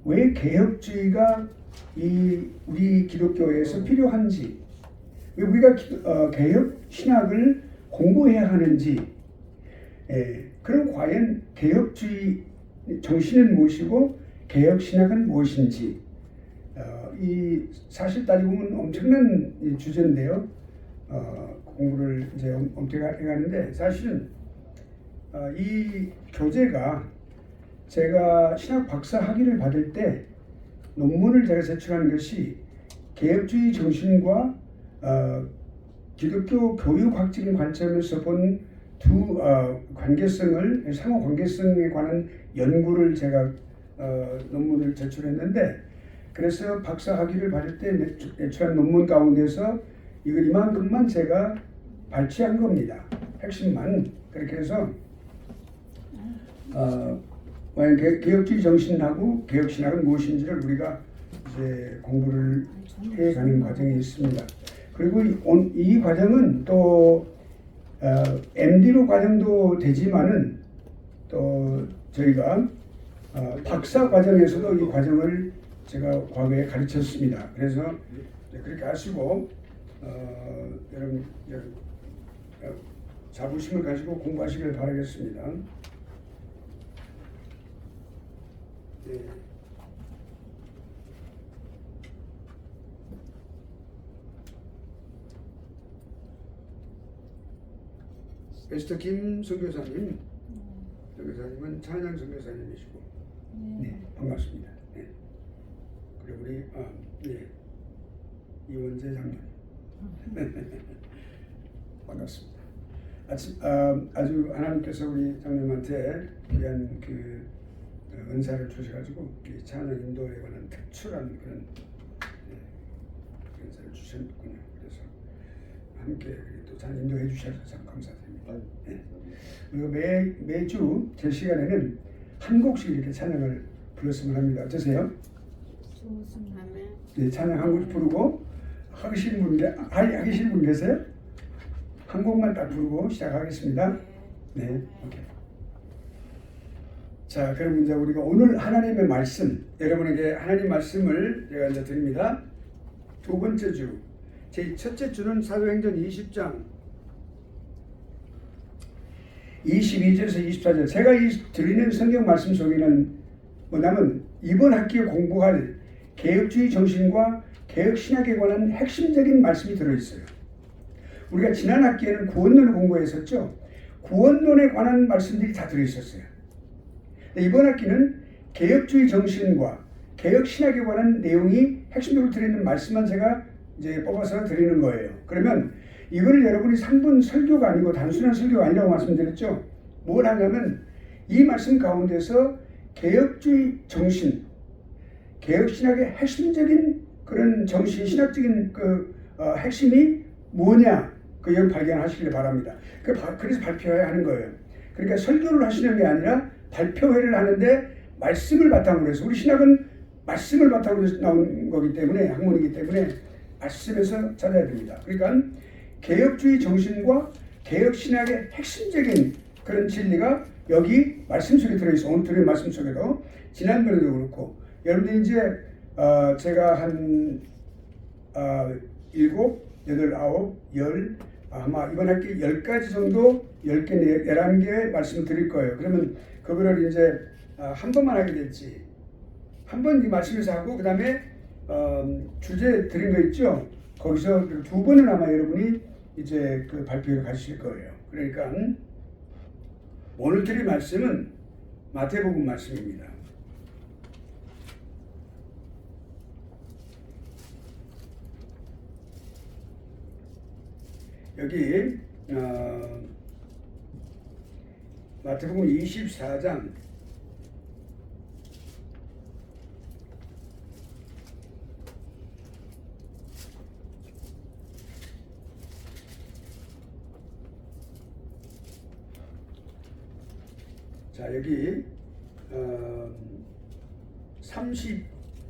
왜 개혁주의가 우리 기독교에서 필요한지, 왜 우리가 개혁 신학을 공부해야 하는지, 그럼 과연 개혁주의 정신은 무엇이고 개혁 신학은 무엇인지, 이 사실 따지고 보면 엄청난 주제인데요. 공부를 이제 엄청나게 해가는데, 사실은 이 교재가 제가 신학 박사 학위를 받을 때 논문을 제가 제출한 것이 개혁주의 정신과 기독교 교육학적인 관점에서 본 두 관계성을, 상호 관계성에 관한 연구를 제가 논문을 제출했는데, 그래서 박사 학위를 받을 때 제출한 논문 가운데서 이걸 이만큼만 제가 발췌한 겁니다. 핵심만. 그렇게 해서 개혁주의 정신하고 개혁신학은 무엇인지를 우리가 이제 공부를 해가는 과정이 있습니다. 그리고 이 과정은 또 MD로 과정도 되지만은 또 저희가 박사 과정에서도 이 과정을 제가 과거에 가르쳤습니다. 그래서 그렇게 하시고 여러분 자부심을 가지고 공부하시길 바라겠습니다. 네. 베스터 김 선교사님, 선교사님은 찬양 선교사님이시고, 네, 반갑습니다. 네. 그리고 우리 네, 이원재 장로님, 반갑습니다. 아주 하나님께서 우리 장로님한테 귀한 그 은사를 주셔가지고 찬양 인도에 관한 특출한 그런 은사를 주셨군요. 그래서 함께 또 찬양 인도해 주셔서 참 감사드립니다. 네. 그리고 매주 제 시간에는 한 곡씩 이렇게 찬양을 불렀으면 합니다. 어떠세요? 좋습니다. 네, 찬양 한 곡 부르고 하시는 분 계세요? 한 곡만 딱 부르고 시작하겠습니다. 네, 오케이. 자, 그럼 이제 우리가 오늘 하나님의 말씀, 여러분에게 하나님 말씀을 제가 이제 드립니다. 두 번째 주, 제 첫째 주는 사도행전 20장 22절에서 24절. 제가 이 드리는 성경 말씀 속에는 뭐냐면 이번 학기에 공부할 개혁주의 정신과 개혁신학에 관한 핵심적인 말씀이 들어있어요. 우리가 지난 학기에는 구원론을 공부했었죠. 구원론에 관한 말씀들이 다 들어있었어요. 이번 학기는 개혁주의 정신과 개혁신학에 관한 내용이 핵심적으로 들어있는 말씀만 제가 이제 뽑아서 드리는 거예요. 그러면 이거를 여러분이 3분 설교가 아니고 단순한 설교가 아니라고 말씀드렸죠. 뭘 하냐면 이 말씀 가운데서 개혁주의 정신, 개혁신학의 핵심적인 그런 정신, 신학적인 핵심이 뭐냐, 그걸 발견하시길 바랍니다. 그래서 발표해야 하는 거예요. 그러니까 설교를 하시는 게 아니라 발표회를 하는데 말씀을 바탕으로 해서, 우리 신학은 말씀을 바탕으로 해서 나온 거기 때문에, 학문이기 때문에 말씀에서 찾아야 됩니다. 그러니까 개혁주의 정신과 개혁신학의 핵심적인 그런 진리가 여기 말씀 속에 들어있어. 오늘 드린 말씀 속에도, 지난번에도 그렇고, 여러분들이 이제 제가 한 7, 8, 9, 10, 아마 이번 학기 10가지 정도, 10개, 11개 말씀을 드릴 거예요. 그러면 그거를 이제 한 번만 하게 될지, 한 번 이 말씀에서 하고, 그 다음에 주제 드린 거 있죠? 거기서 두 번은 아마 여러분이 이제 그 발표를 가실 거예요. 그러니까 오늘 드릴 말씀은 마태복음 말씀입니다. 여기 마태복음 24장 32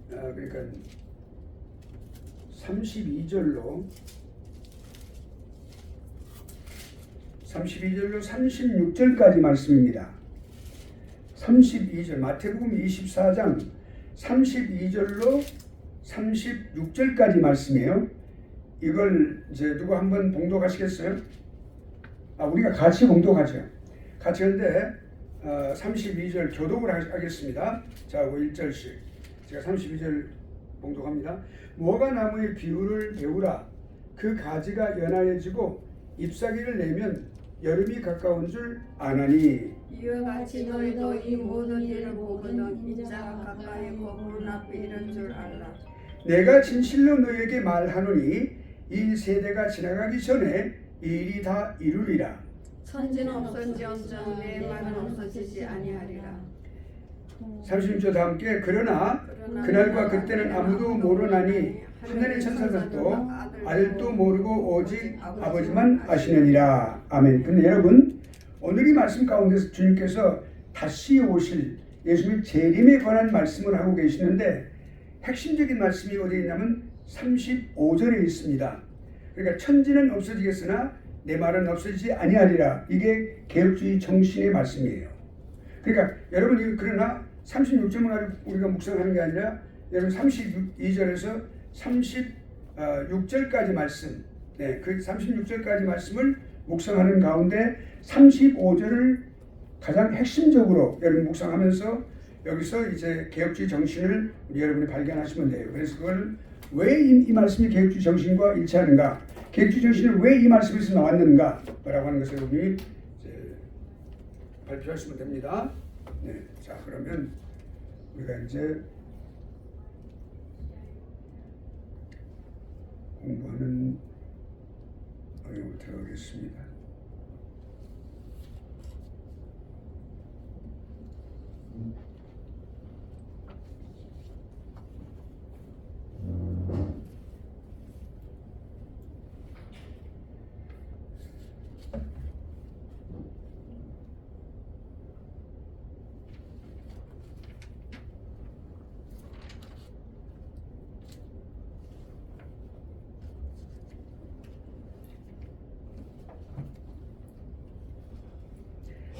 그러니까 32절로 36절까지 말씀입니다. 32절, 마태복음 24장 32절로 36절까지 말씀이에요. 이걸 이제 누구 한번 봉독하시겠어요? 우리가 같이 봉독하죠. 같이 하는데 32절 교독을 하겠습니다. 자, 1절씩 제가 32절 봉독합니다. 무화과 나무의 비유를 배우라. 그 가지가 연하여지고 잎사귀를 내면 여름이 가까운 줄 아나니. 이와 같이 너희도 이 모든 일을 보거든 인자가 가까이 있고 문 앞에 이른 줄 알라. 내가 진실로 너희에게 말하노니 이 세대가 지나가기 전에 이 일이 다 이루리라. 천지는 없어지언정 내 말은 없어지지 아니하리라. 36절 다 함께 그러나 그날과 그때는 아무도 모르나니 하늘의 천사들도 아들도 모르고 오직 아버지만 아시느니라. 아멘. 근데 여러분, 오늘 이 말씀 가운데서 주님께서 다시 오실 예수님의 재림에 관한 말씀을 하고 계시는데 핵심적인 말씀이 어디에 있냐면 35절에 있습니다. 그러니까 천지는 없어지겠으나 내 말은 없어지지 아니하리라. 이게 개혁주의 정신의 말씀이에요. 그러니까 여러분, 그러나 36절만 우리가 묵상하는 게 아니라 여러분 32절에서 36절까지 말씀, 그 36절까지 말씀을 묵상하는 가운데 35절을 가장 핵심적으로 여러분 묵상하면서 여기서 이제 개혁주의 정신을 여러분이 발견하시면 돼요. 그래서 그걸 왜 이 말씀이 개혁주의 정신과 일치하는가, 개혁주의 정신은 왜 이 말씀에서 나왔는가 라고 하는 것을 우리 발표하시면 됩니다. 자, 그러면 우리가 이제 공부하는 내용으로 들어가겠습니다.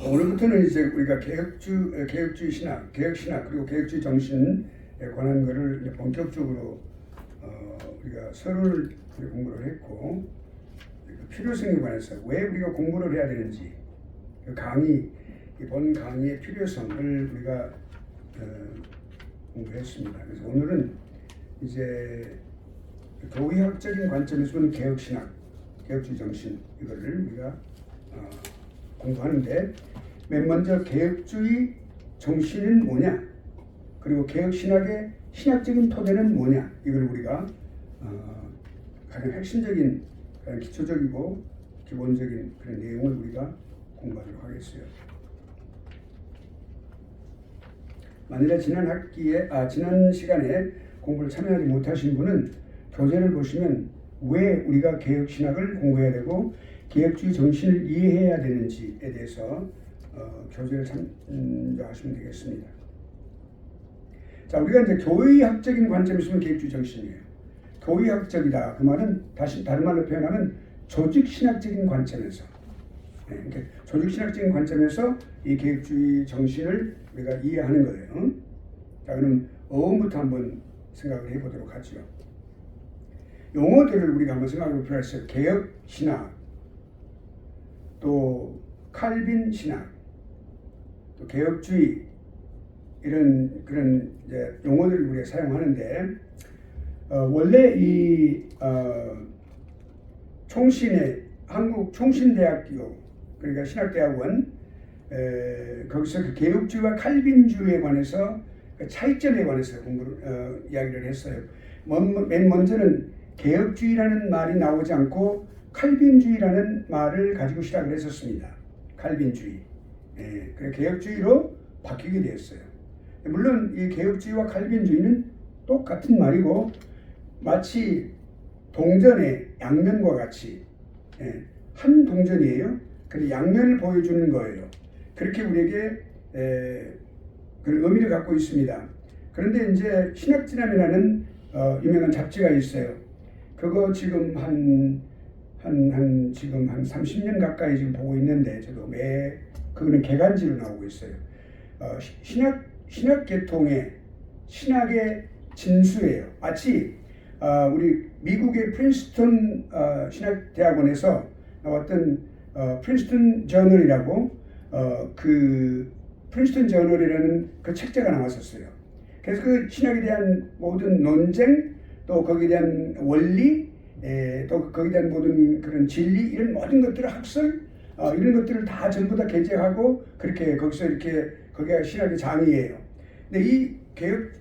오늘부터는 이제 우리가 개혁주의 신학, 개혁신학 그리고 개혁주의 정신에 관한 것을 이제 본격적으로 우리가 서론을 공부를 했고, 필요성에 관해서 왜 우리가 공부를 해야 되는지, 본 강의의 필요성을 우리가 공부했습니다. 그래서 오늘은 이제 교의학적인 관점에서 보는 개혁신학, 개혁주의 정신 이거를 우리가 공부하는데, 맨 먼저 개혁주의 정신은 뭐냐, 그리고 개혁신학의 신학적인 토대는 뭐냐, 이걸 우리가 가장 핵심적인, 가장 기초적이고 기본적인 그런 내용을 우리가 공부하도록 하겠어요. 만일에 지난 시간에 공부를 참여하지 못하신 분은 교재를 보시면 왜 우리가 개혁신학을 공부해야 되고 개혁주의 정신을 이해해야 되는지에 대해서 교재를 참조하시면 되겠습니다. 자, 우리가 이제 교의학적인 관점에서 보면 개혁주의 정신이에요. 교의학적이다, 그 말은 다른 말로 표현하면 조직신학적인 관점에서, 그러니까 조직신학적인 관점에서 이 개혁주의 정신을 우리가 이해하는 거예요. 자, 그럼 어원부터 한번 생각을 해보도록 하죠. 용어들을 우리가 한번 생각해 보겠어요. 개혁신학, 또 칼빈 신학, 또 개혁주의, 이런 그런 이제 용어들을 우리가 사용하는데, 원래 이 한국 총신대학교, 그러니까 신학대학원, 거기서 그 개혁주의와 칼빈주의에 관해서 그 차이점에 관해서 공부를 이야기를 했어요. 맨 먼저는 개혁주의라는 말이 나오지 않고 칼빈주의라는 말을 가지고 시작을 했었습니다. 칼빈주의. 그래 개혁주의로 바뀌게 되었어요. 물론 이 개혁주의와 칼빈주의는 똑같은 말이고 마치 동전의 양면과 같이 한 동전이에요. 근데 양면을 보여주는 거예요. 그렇게 우리에게 그런 의미를 갖고 있습니다. 그런데 이제 신학진암이라는 유명한 잡지가 있어요. 그거 지금 지금 한 30년 가까이 지금 보고 있는데, 저도 그거는 개간지로 나오고 있어요. 신학 계통의 신학의 진수예요. 마치 우리 미국의 프린스턴 신학대학원에서 나왔던 프린스턴 저널이라고 그 프린스턴 저널이라는 그 책자가 나왔었어요. 그래서 그 신학에 대한 모든 논쟁, 또 거기에 대한 원리, 또 거기에 대한 모든 그런 진리, 이런 모든 것들을 학설, 이런 것들을 다 전부 다 게재하고 그렇게 거기서 이렇게 거기가 신학의 장이에요. 근데 이 개혁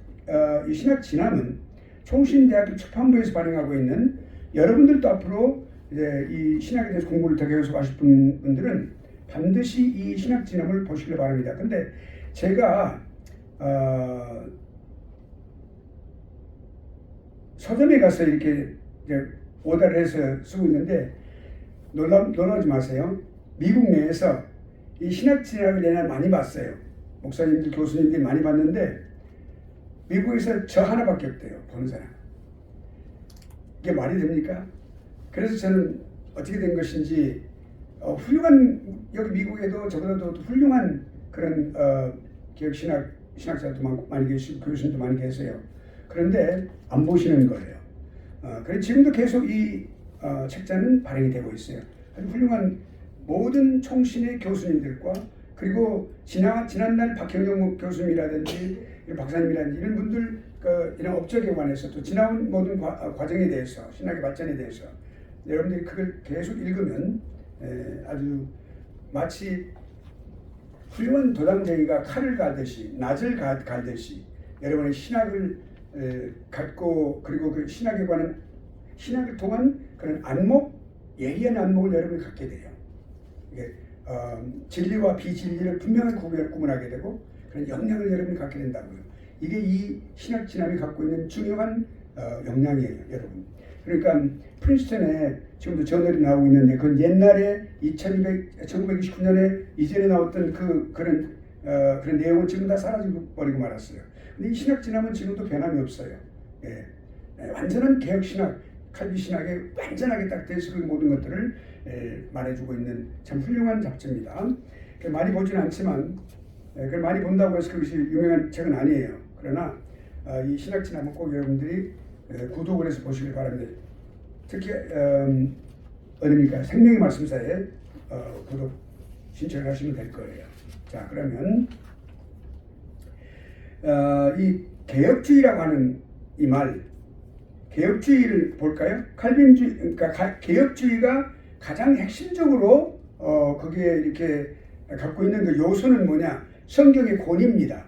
이 신학 진학은 총신대학교 출판부에서 발행하고 있는, 여러분들도 앞으로 이제 이 신학에 대해서 공부를 더 계속하실 분들은 반드시 이 신학 진학을 보시길 바랍니다. 근데 제가 서점에 가서 이렇게 이제 오다를 해서 쓰고 있는데 놀라지 마세요. 미국 내에서 이 신학 진학을 내가 많이 봤어요. 목사님들, 교수님들이 많이 봤는데 미국에서 저 하나밖에 없대요. 보는 사람. 이게 말이 됩니까? 그래서 저는 어떻게 된 것인지 훌륭한, 여기 미국에도 저보다도 훌륭한 그런 개혁 신학자도 많이 계시고 교수님도 많이 계세요. 그런데 안 보시는 거예요. 그래서 지금도 계속 이 책자는 발행이 되고 있어요. 아주 훌륭한 모든 총신의 교수님들과, 그리고 지난날 박형영 교수님이라든지 박사님이라든지 이런 분들, 이런 업적에 관해서 또 지나온 모든 과정에 대해서, 신학의 발전에 대해서 여러분들이 그걸 계속 읽으면 아주 마치 훌륭한 도당쟁이가 칼을 갈듯이, 낫을 갈듯이 여러분의 신학을 갖고, 그리고 그 신학에 관한, 신학을 통한 그런 안목, 예리한 안목을 여러분이 갖게 돼요. 이게 진리와 비진리를 분명히 구분하게 되고 그런 역량을 여러분이 갖게 된다고요. 이게 이 신학 진학이 갖고 있는 중요한 역량이에요, 여러분. 그러니까 프린스턴에 지금도 저널이 나오고 있는데, 그건 옛날에 1929년에 이전에 나왔던 그런 내용은 지금 다 사라져버리고 말았어요. 근데 이 신학 진학은 지금도 변함이 없어요. 예. 완전한 개혁 신학, 칼빈 신학에 완전하게 딱 돼서 그 모든 것들을 말해주고 있는 참 훌륭한 잡지입니다. 많이 보지는 않지만, 그걸 많이 본다고 해서 그것이 유명한 책은 아니에요. 그러나 이 신학 진학은 꼭 여러분들이 구독을 해서 보시길 바랍니다. 특히 어딥니까? 생명의 말씀사에 구독 신청을 하시면 될 거예요. 자, 그러면 이 개혁주의라고 하는 이 말, 개혁주의를 볼까요? 칼빈주의, 그러니까 개혁주의가 가장 핵심적으로 거기에 이렇게 갖고 있는 그 요소는 뭐냐? 성경의 권위입니다.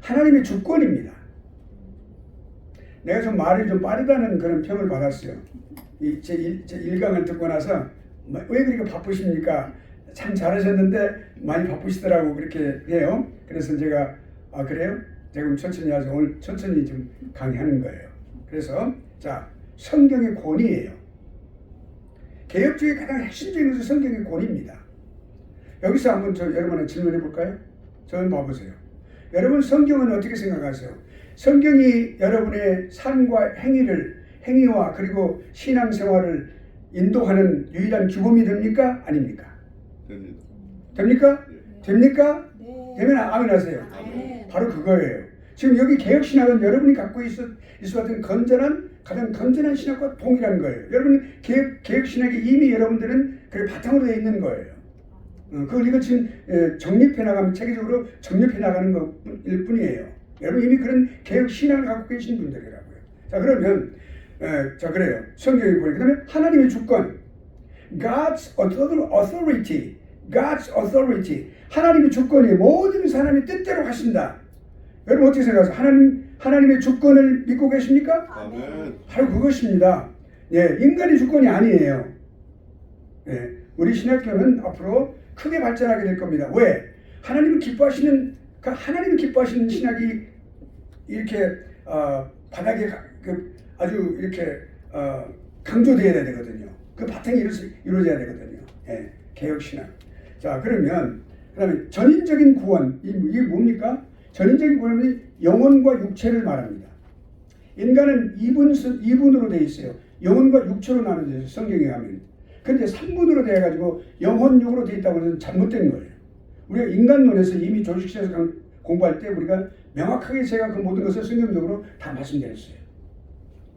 하나님의 주권입니다. 내가 좀 말이 좀 빠르다는 그런 평을 받았어요. 제 1강을 듣고 나서 왜 그렇게 바쁘십니까? 참 잘하셨는데 많이 바쁘시더라고 그렇게 해요. 그래서 제가 그래요? 제가 그럼 천천히 하죠. 오늘 천천히 좀 강의하는 거예요. 그래서 자, 성경의 권위예요. 개혁주의 가장 핵심적인 것은 성경의 권위입니다. 여기서 한번 여러분한테 질문해 볼까요? 저는 봐보세요. 여러분 성경은 어떻게 생각하세요? 성경이 여러분의 삶과 행위와 그리고 신앙생활을 인도하는 유일한 규범이 됩니까? 아닙니까? 됩니다. 됩니까? 네. 됩니까? 네. 되면 아멘 하세요. 아멘. 바로 그거예요. 지금 여기 개혁신학은 여러분이 갖고 있을 같은 가장 건전한 신학과 동일한 거예요. 여러분 개혁신학이 이미 여러분들은 그 바탕으로 되어 있는 거예요. 그걸 이거 지금 정립해 나가면 체계적으로 정립해 나가는 것일 뿐이에요. 여러분 이미 그런 개혁신학을 갖고 계신 분들이라고요. 자, 그러면 자, 그래요. 성경이 보니까 그다음에 하나님의 주권, God's authority, 하나님의 주권이 모든 사람의 뜻대로 하신다. 여러분 어떻게 생각하세요? 하나님의 주권을 믿고 계십니까? 아멘. 바로 그것입니다. 예, 인간의 주권이 아니에요. 예, 우리 신학교는 앞으로 크게 발전하게 될 겁니다. 왜? 하나님이 기뻐하시는 신학이 이렇게 바닥에 아주 이렇게 강조되어야 되거든요. 그 바탕이 이루어져야 되거든요. 예, 개혁 신학. 자, 그다음에 전인적인 구원, 이게 뭡니까? 전인적인 구원은 영혼과 육체를 말합니다. 인간은 2분으로 되어 있어요. 영혼과 육체로 나눠져 있어요. 성경에 가면. 그런데 3분으로 되어가지고 영혼, 육으로 되어 있다고 해서 잘못된 거예요. 우리가 인간론에서 이미 조직시에서 공부할 때 우리가 명확하게 제가 그 모든 것을 성경적으로 다 말씀드렸어요.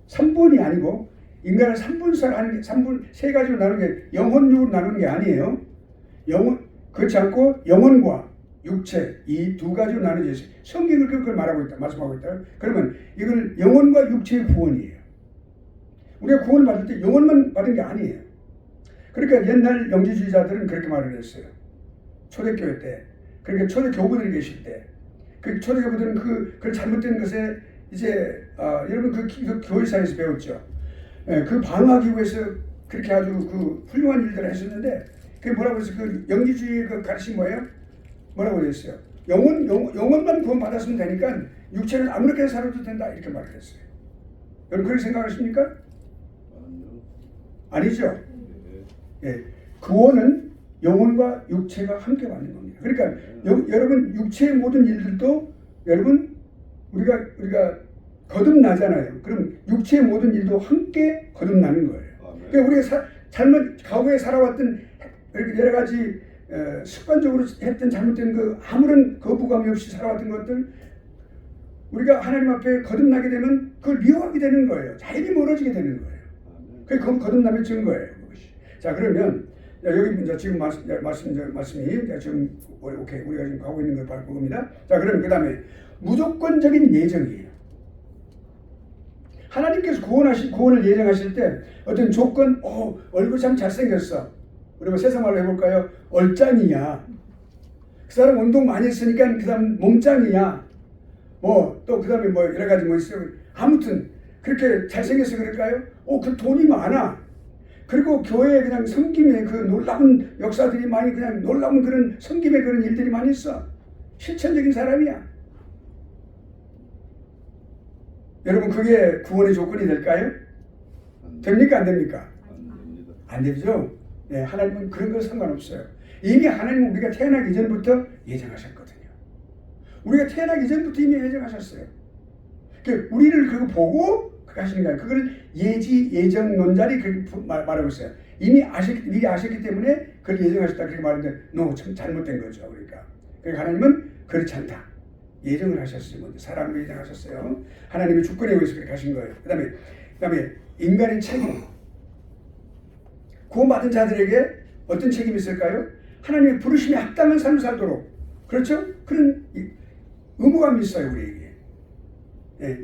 3분이 아니고 인간을 3분설 하는 게 3분 세 가지로 나누는 게 영혼육으로 나누는 게 아니에요. 그렇지 않고 영혼과 육체 이 두 가지로 나눠져 있어요. 성경은 그걸 말하고 있다, 말씀하고 있다. 그러면 이걸 영혼과 육체의 구원이에요. 우리가 구원을 받을 때 영혼만 받은 게 아니에요. 그러니까 옛날 영지주의자들은 그렇게 말을 했어요. 초대교회 때, 그러니까 초대 교부들이 계실 때, 그 초대 교부들은 그 잘못된 것에 이제 여러분 그 교회사에서 배웠죠. 그 방화기구에서 그렇게 아주 그 훌륭한 일들을 했었는데, 그게 뭐라고 해서 그 영지주의의 그 가르침이 뭐예요? 뭐라고 했어요? 영혼만 구원받았으면 되니까 육체는 아무렇게나 살아도 된다 이렇게 말을 했어요. 여러분 그렇게 생각하십니까? 아니죠. 예, 구원은 영혼과 육체가 함께 받는 겁니다. 그러니까 여러분 육체의 모든 일들도 여러분 우리가 거듭나잖아요. 그럼 육체의 모든 일도 함께 거듭나는 거예요. 그러니까 우리가 과거에 살아왔던 여러 가지 습관적으로 했던 잘못된 그 아무런 거부감이 없이 살아왔던 것들 우리가 하나님 앞에 거듭나게 되면 그걸 미워하게 되는 거예요. 자연히 멀어지게 되는 거예요. 그게 거듭남의 증거예요. 그것이. 자 그러면 여기 이제 지금 말씀이 지금 오케이 우리가 지금 가고 있는 걸 볼 겁니다. 자 그럼 그 다음에 무조건적인 예정이에요. 하나님께서 구원을 예정하실 때 어떤 조건, 얼굴 참 잘생겼어. 우리가 세상 말로 해볼까요? 얼짱이야. 그 사람 운동 많이 했으니까 그 사람 몸짱이야. 또 그 다음에 여러 가지 있어요. 아무튼 그렇게 잘생겨서 그럴까요? 그 돈이 많아. 그리고 교회에 그냥 섬김의 그 놀라운 역사들이 많이 그냥 놀라운 그런 섬김의 그런 일들이 많이 있어. 실천적인 사람이야. 여러분 그게 구원의 조건이 될까요? 됩니까? 안 됩니까? 안 되죠? 네, 하나님은 그런 거 상관없어요. 이미 하나님은 우리가 태어나기 전부터 예정하셨거든요. 우리가 태어나기 전부터 이미 예정하셨어요. 그러니까 우리를 그거 보고 하시는 게 아니라 그걸 예정론자리 그렇게 말하고 있어요. 이미 미리 아셨기 때문에 그걸 예정하셨다 그렇게 말하는데 참 잘못된 거죠. 그러니까 하나님은 그렇지 않다. 예정을 하셨어요. 먼저 사람을 예정하셨어요. 하나님의 주권에 의해서 그렇게 하신 거예요. 그다음에 인간의 책임. 구원받은 자들에게 어떤 책임이 있을까요? 하나님의 부르심에 합당한 삶을 살도록 그렇죠? 그런 의무감이 있어요 우리에게.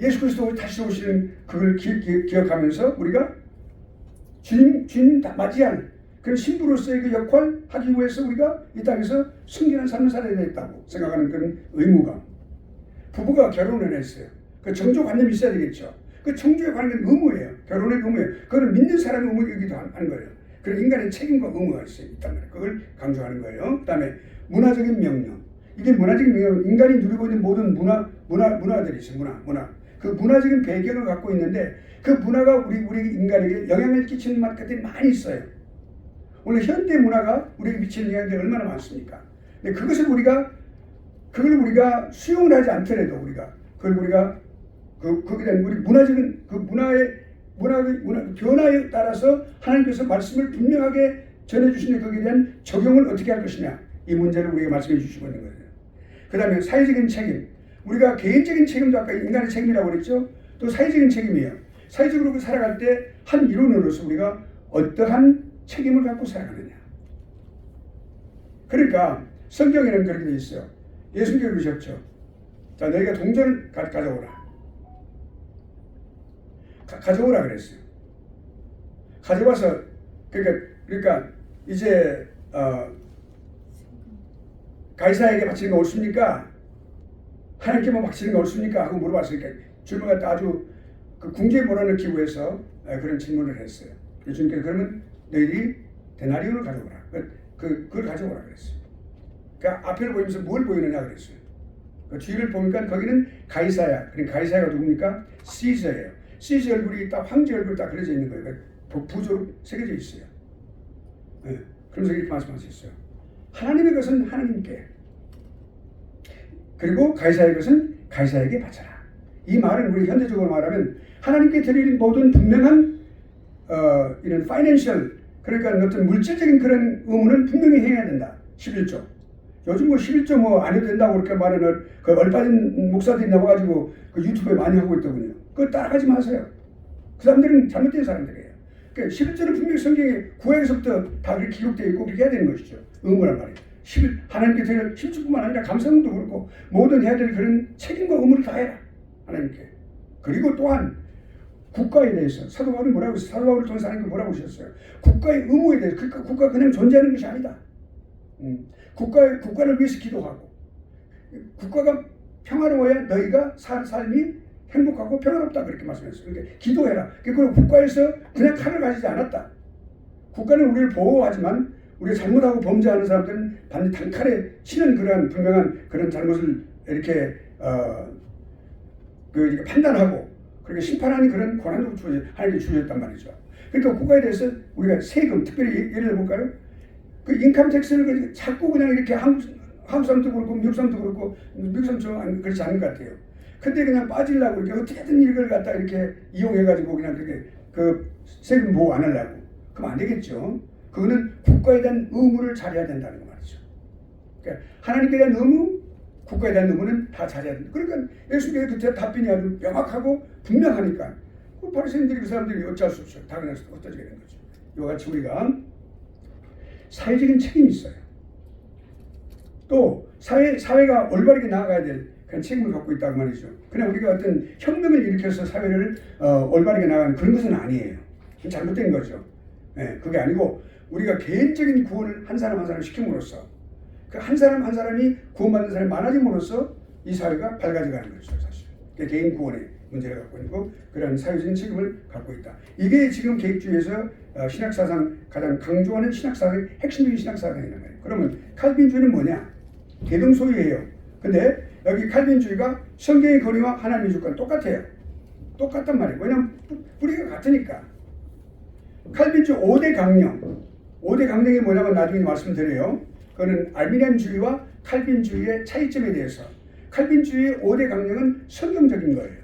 예수 그리스도 다시 오시는 그걸 기억하면서 우리가 주님 맞이한 그런 신부로서의 그 역할 하기 위해서 우리가 이 땅에서 순결한 삶을 살아야 되겠다고 생각하는 그런 의무감. 부부가 결혼을 했어요. 그 정조관념이 있어야 되겠죠. 그 정조에 관한 건 의무예요. 결혼의 의무예요. 그거는 믿는 사람의 의무이기도 하는 거예요. 그런 인간의 책임과 의무가 있단 말이에요. 그걸 강조하는 거예요. 그 다음에 문화적인 명령. 이게 문화적인 명령은 인간이 누리고 있는 모든 문화들이 있어요. 문화. 그 문화적인 배경을 갖고 있는데 그 문화가 우리 인간에게 영향을 끼치는 것들이 많이 있어요. 오늘 현대 문화가 우리에게 미치는 영향이 얼마나 많습니까? 근데 그걸 우리가 수용을 하지 않더라도 거기에 대한 우리 문화적인 그 문화 변화에 따라서 하나님께서 말씀을 분명하게 전해주시는 거기에 대한 적용을 어떻게 할 것이냐 이 문제를 우리에게 말씀해 주시고 있는 거예요. 그 다음에 사회적인 책임. 우리가 개인적인 책임도 아까 인간의 책임이라고 그랬죠. 또 사회적인 책임이에요. 사회적으로 살아갈 때 한 일원으로서 우리가 어떠한 책임을 갖고 살아가느냐. 그러니까 성경에는 그렇게 돼 있어요. 예수님께서 그러셨죠. 자, 너희가 동전을 가져오라. 가져오라 그랬어요. 가져와서 그러니까 이제 가이사에게 바치는 거 옳습니까? 하나님께만 바치는 거 옳습니까? 하고 물어봤으니까 주님을 갖다 아주 그 궁지에 몰아넣기 위해서 그런 질문을 했어요. 예수님께서 그러면 너희들이 데나리온을 가져오라. 그걸 가져오라 그랬어요. 그 앞을 보면서 뭘 보이느냐 그랬어요. 그 뒤를 보니까 거기는 가이사야. 그러니까 가이사가 누굽니까? 시저예요. 시저 얼굴이 딱 황제 얼굴 딱 그려져 있는 거예요. 부조로 새겨져 있어요. 네. 그러면서 이렇게 말씀하셨어요. 하나님의 것은 하나님께, 그리고 가이사의 것은 가이사에게 바쳐라. 이 말은 우리 현대적으로 말하면 하나님께 드릴 모든 분명한 이런 파이낸셜, 그러니까 어떤 물질적인 그런 의무는 분명히 해야 된다. 11조. 요즘 뭐 11조 뭐 안 해도 된다고 그렇게 말하는 그 얼빠진 목사들이 나와가지고 그 유튜브에 많이 하고 있더군요. 그거 따라가지 마세요. 그 사람들은 잘못된 사람들이에요. 그러니까 11조는 분명히 성경에 구약에서부터 다 그렇게 기록되어 있고 그렇게 해야 되는 것이죠. 의무란 말이에요. 하나님께서 11조뿐만 아니라 감사도 그렇고 모든 해야 될 그런 책임과 의무를 다해라. 하나님께. 그리고 또한 국가에 대해서 사도 바울이 뭐라고 했어요? 사도 바울을 통해서 하나님께 뭐라고 하셨어요? 국가의 의무에 대해서 그러니까 국가가 그냥 존재하는 것이 아니다. 국가를 위해서 기도하고 국가가 평화로워야 너희가 삶이 행복하고 평화롭다 그렇게 말씀했어요. 그러니까 기도해라. 그리고 국가에서 그냥 칼을 가지지 않았다. 국가는 우리를 보호하지만 우리가 잘못하고 범죄하는 사람들은 반드시 단칼에 치는 그러한 분명한 그런 잘못을 이렇게 판단하고 그렇게 심판하는 그런 권한도 하나님께 주셨단 말이죠. 그러니까 국가에 대해서 우리가 세금, 특별히 예를 들어볼까요? 그 인컴 텍스를 자꾸 그냥 이렇게 한국 사람도 그렇고 미국 사람도 그렇고 미국 사람도 그렇지 않은 것 같아요. 근데 그냥 빠지려고 이렇게 어떻게든 이걸 갖다 이렇게 이용해가지고 그냥 그렇게 그 세금 보호 안 하려고. 그럼 안 되겠죠. 그거는 국가에 대한 의무를 잘해야 된다는 거 말이죠. 그러니까 하나님께 대한 의무, 국가에 대한 의무는 다 잘해야 된다. 그러니까 예수님께서 그때 답변이 아주 명확하고 분명하니까 그 바리새인들이 그 사람들이 어찌할 수 없어요. 당연히 어떠지게 된 거죠. 이와 같이 우리가 사회적인 책임이 있어요. 또 사회가 올바르게 나아가야 될 그런 책임을 갖고 있다고 말이죠. 그냥 우리가 어떤 혁명을 일으켜서 사회를 올바르게 나가는 그런 것은 아니에요. 잘못된 거죠. 네, 그게 아니고 우리가 개인적인 구원을 한 사람 한 사람 시킴으로써 그 한 사람 한 사람이 구원받는 사람이 많아짐으로써 이 사회가 밝아져가는 거죠. 사실 개인 구원의 문제를 갖고 있고 그런 사회적인 책임을 갖고 있다. 이게 지금 계획주의에서 신학사상 가장 강조하는 신학사상의 핵심적인 신학사상이란 말이에요. 그러면 칼빈주의는 뭐냐? 대동소이예요. 근데 여기 칼빈주의가 성경의 권위와 하나님의 주권 똑같아요. 똑같단 말이에요. 왜냐하면 뿌리가 같으니까. 칼빈주의 5대 강령. 5대 강령이 뭐냐면 나중에 말씀드려요. 그거는 알미니안주의와 칼빈주의의 차이점에 대해서. 칼빈주의의 5대 강령은 성경적인 거예요.